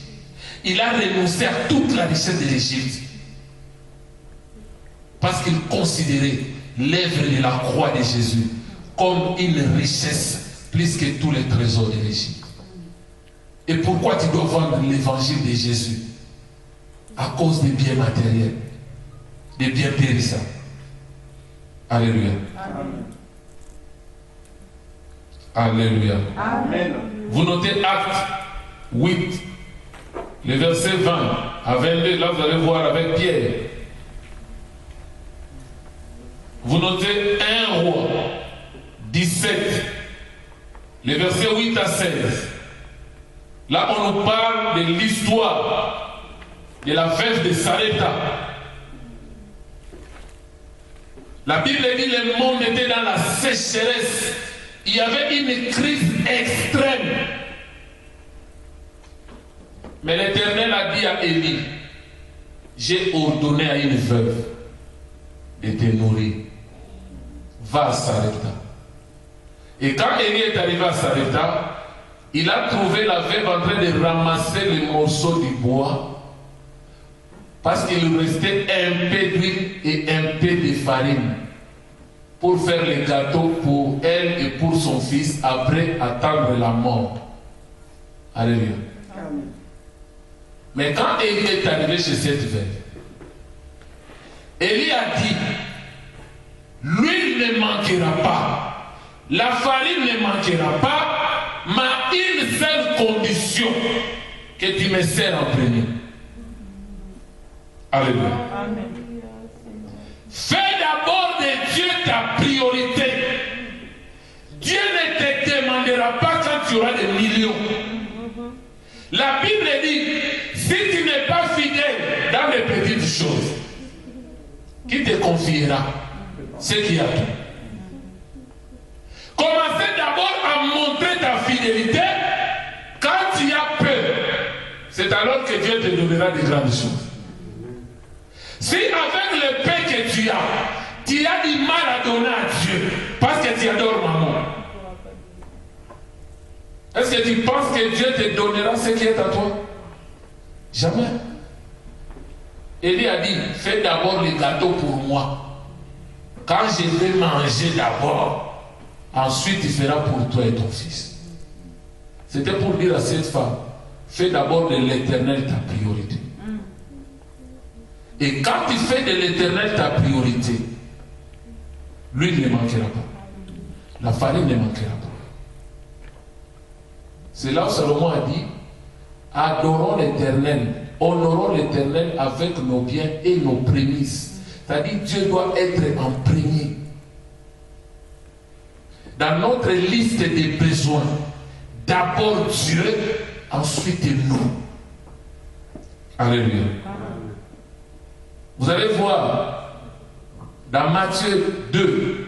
Il a renoncé à toute la richesse de l'Égypte. Parce qu'il considérait l'œuvre de la croix de Jésus comme une richesse plus que tous les trésors de l'Égypte. Et pourquoi tu dois vendre l'évangile de Jésus? À cause des biens matériels, des biens périssables. Alléluia. Alléluia. Amen. Vous notez Acte 8, le verset 20 à 22, là vous allez voir avec Pierre. Vous notez 1 Roi 17, les versets 8 à 16. Là, on nous parle de l'histoire de la veuve de Sarepta. La Bible dit que le monde était dans la sécheresse. Il y avait une crise extrême. Mais l'Éternel a dit à Élie, j'ai ordonné à une veuve de te nourrir. Va à Sarepta. Et quand Élie est arrivé à Sarepta, il a trouvé la veuve en train de ramasser les morceaux du bois parce qu'il lui restait un peu d'huile et un peu de farine pour faire les gâteaux pour elle et pour son fils après attendre la mort. Alléluia. Amen. Mais quand Élie est arrivé chez cette veuve, Élie a dit, l'huile ne manquera pas, la farine ne manquera pas, mais une seule condition, que tu me sers en premier. Alléluia. Amen. Fais d'abord de Dieu ta priorité. Dieu ne te demandera pas quand tu auras des millions. La Bible dit, si tu n'es pas fidèle dans les petites choses, qui te confiera ce qu'il y a tout? Commencez d'abord à montrer ta fidélité quand tu as peur. C'est alors que Dieu te donnera de grandes choses. Si avec le pain que tu as du mal à donner à Dieu parce que tu adores maman, est-ce que tu penses que Dieu te donnera ce qui est à toi? Jamais. Élie a dit, fais d'abord les gâteaux pour moi. Quand je vais manger d'abord, ensuite il fera pour toi et ton fils. C'était pour dire à cette femme, fais d'abord de l'Éternel ta priorité. Et quand tu fais de l'Éternel ta priorité, l'huile ne manquera pas. La farine ne manquera pas. C'est là où Salomon a dit, adorons l'Éternel, honorons l'Éternel avec nos biens et nos prémices. C'est-à-dire Dieu doit être en premier. Dans notre liste des besoins, d'abord Dieu, ensuite nous. Alléluia. Vous allez voir dans Matthieu 2,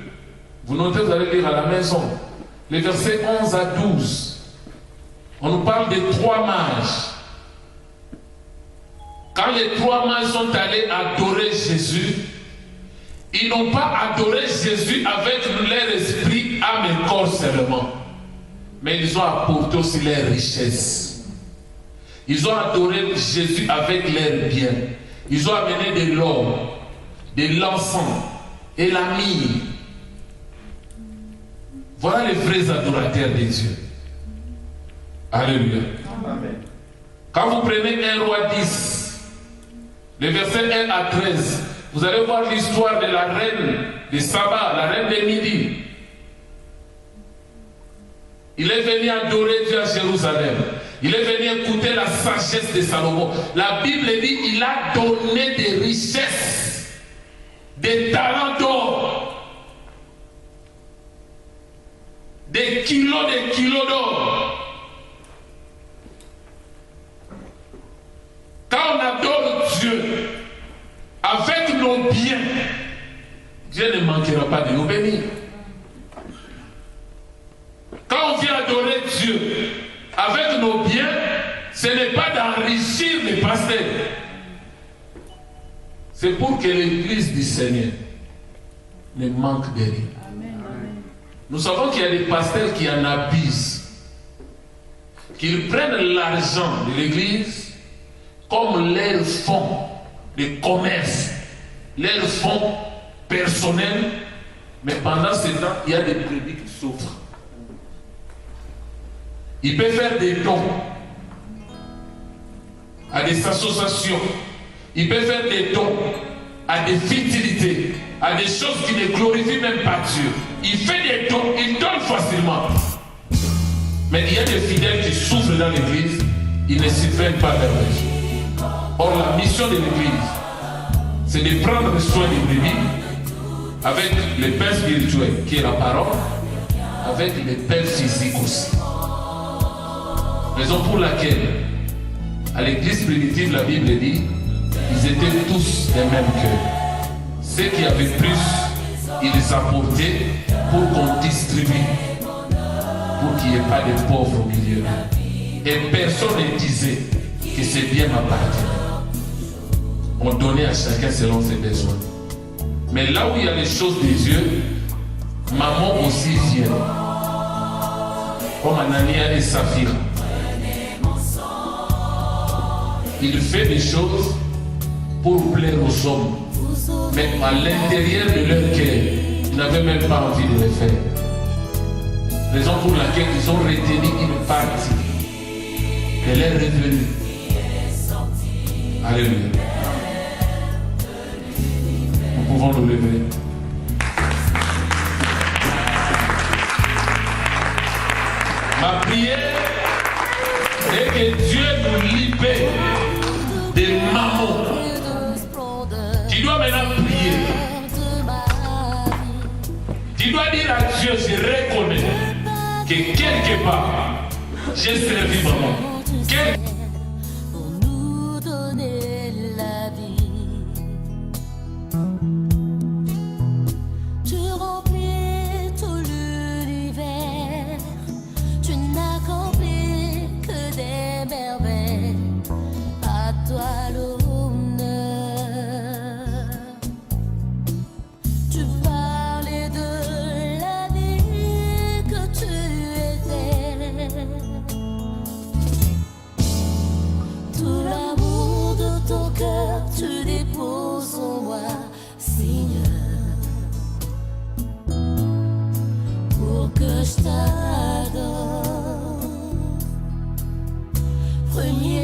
vous notez, vous allez lire à la maison, les versets 11 à 12. On nous parle des 3 mages. Quand les 3 mages sont allés adorer Jésus, ils n'ont pas adoré Jésus avec leur esprit, âme et corps seulement. Mais ils ont apporté aussi leurs richesses. Ils ont adoré Jésus avec leurs biens. Ils ont amené de l'or, de l'encens et la myrrhe. Voilà les vrais adorateurs de Dieu. Alléluia. Amen. Quand vous prenez 1 Roi 10, les versets 1 à 13, vous allez voir l'histoire de la reine de Saba, la reine de Midi. Il est venu adorer Dieu à Jérusalem. Il est venu écouter la sagesse de Salomon. La Bible dit il a donné des richesses, des talents d'or, des kilos d'or. Quand on adore Dieu avec nos biens, Dieu ne manquera pas de nous bénir. Quand on vient adorer Dieu avec nos biens, ce n'est pas d'enrichir les pasteurs. C'est pour que l'église du Seigneur ne manque de rien. Nous savons qu'il y a des pasteurs qui en abusent, qu'ils prennent l'argent de l'église comme leur fonds de commerce, leur fonds personnel, mais pendant ce temps, il y a des brebis qui souffrent. Il peut faire des dons à des associations. Il peut faire des dons à des futilités, à des choses qui ne glorifient même pas Dieu. Il fait des dons, il donne facilement. Mais il y a des fidèles qui souffrent dans l'église, ils ne subviennent pas vers Dieu. Or, la mission de l'église, c'est de prendre soin des brebis avec les pains spirituels, qui est la parole, avec les pains physiques aussi. Raison pour laquelle, à l'église primitive, la Bible dit, ils étaient tous des mêmes cœurs. Ceux qui avaient plus, ils les apportaient pour qu'on distribue, pour qu'il n'y ait pas de pauvres au milieu. Et personne ne disait que c'est bien ma partie. On donnait à chacun selon ses besoins. Mais là où il y a les choses des yeux, maman aussi vient. Comme Anania et Saphira. Il fait des choses pour plaire aux hommes. Mais à l'intérieur de leur cœur, ils n'avaient même pas envie de le faire. Raison pour laquelle ils ont retenu une partie. Elle est revenue. Alléluia. Nous pouvons nous lever. Ma prière est que Dieu nous libère des mammons. Tu dois maintenant prier. Tu dois dire à Dieu, je reconnais que quelque part, j'ai servi maman. Pour nous donner la vie, tu remplis tout l'univers, tu n'accomplis que des merveilles, à toi l'honneur. Tu parlais de la vie que tu étais. Tout l'amour de ton cœur, tu déposes en moi, Seigneur, pour que je t'adore. Premier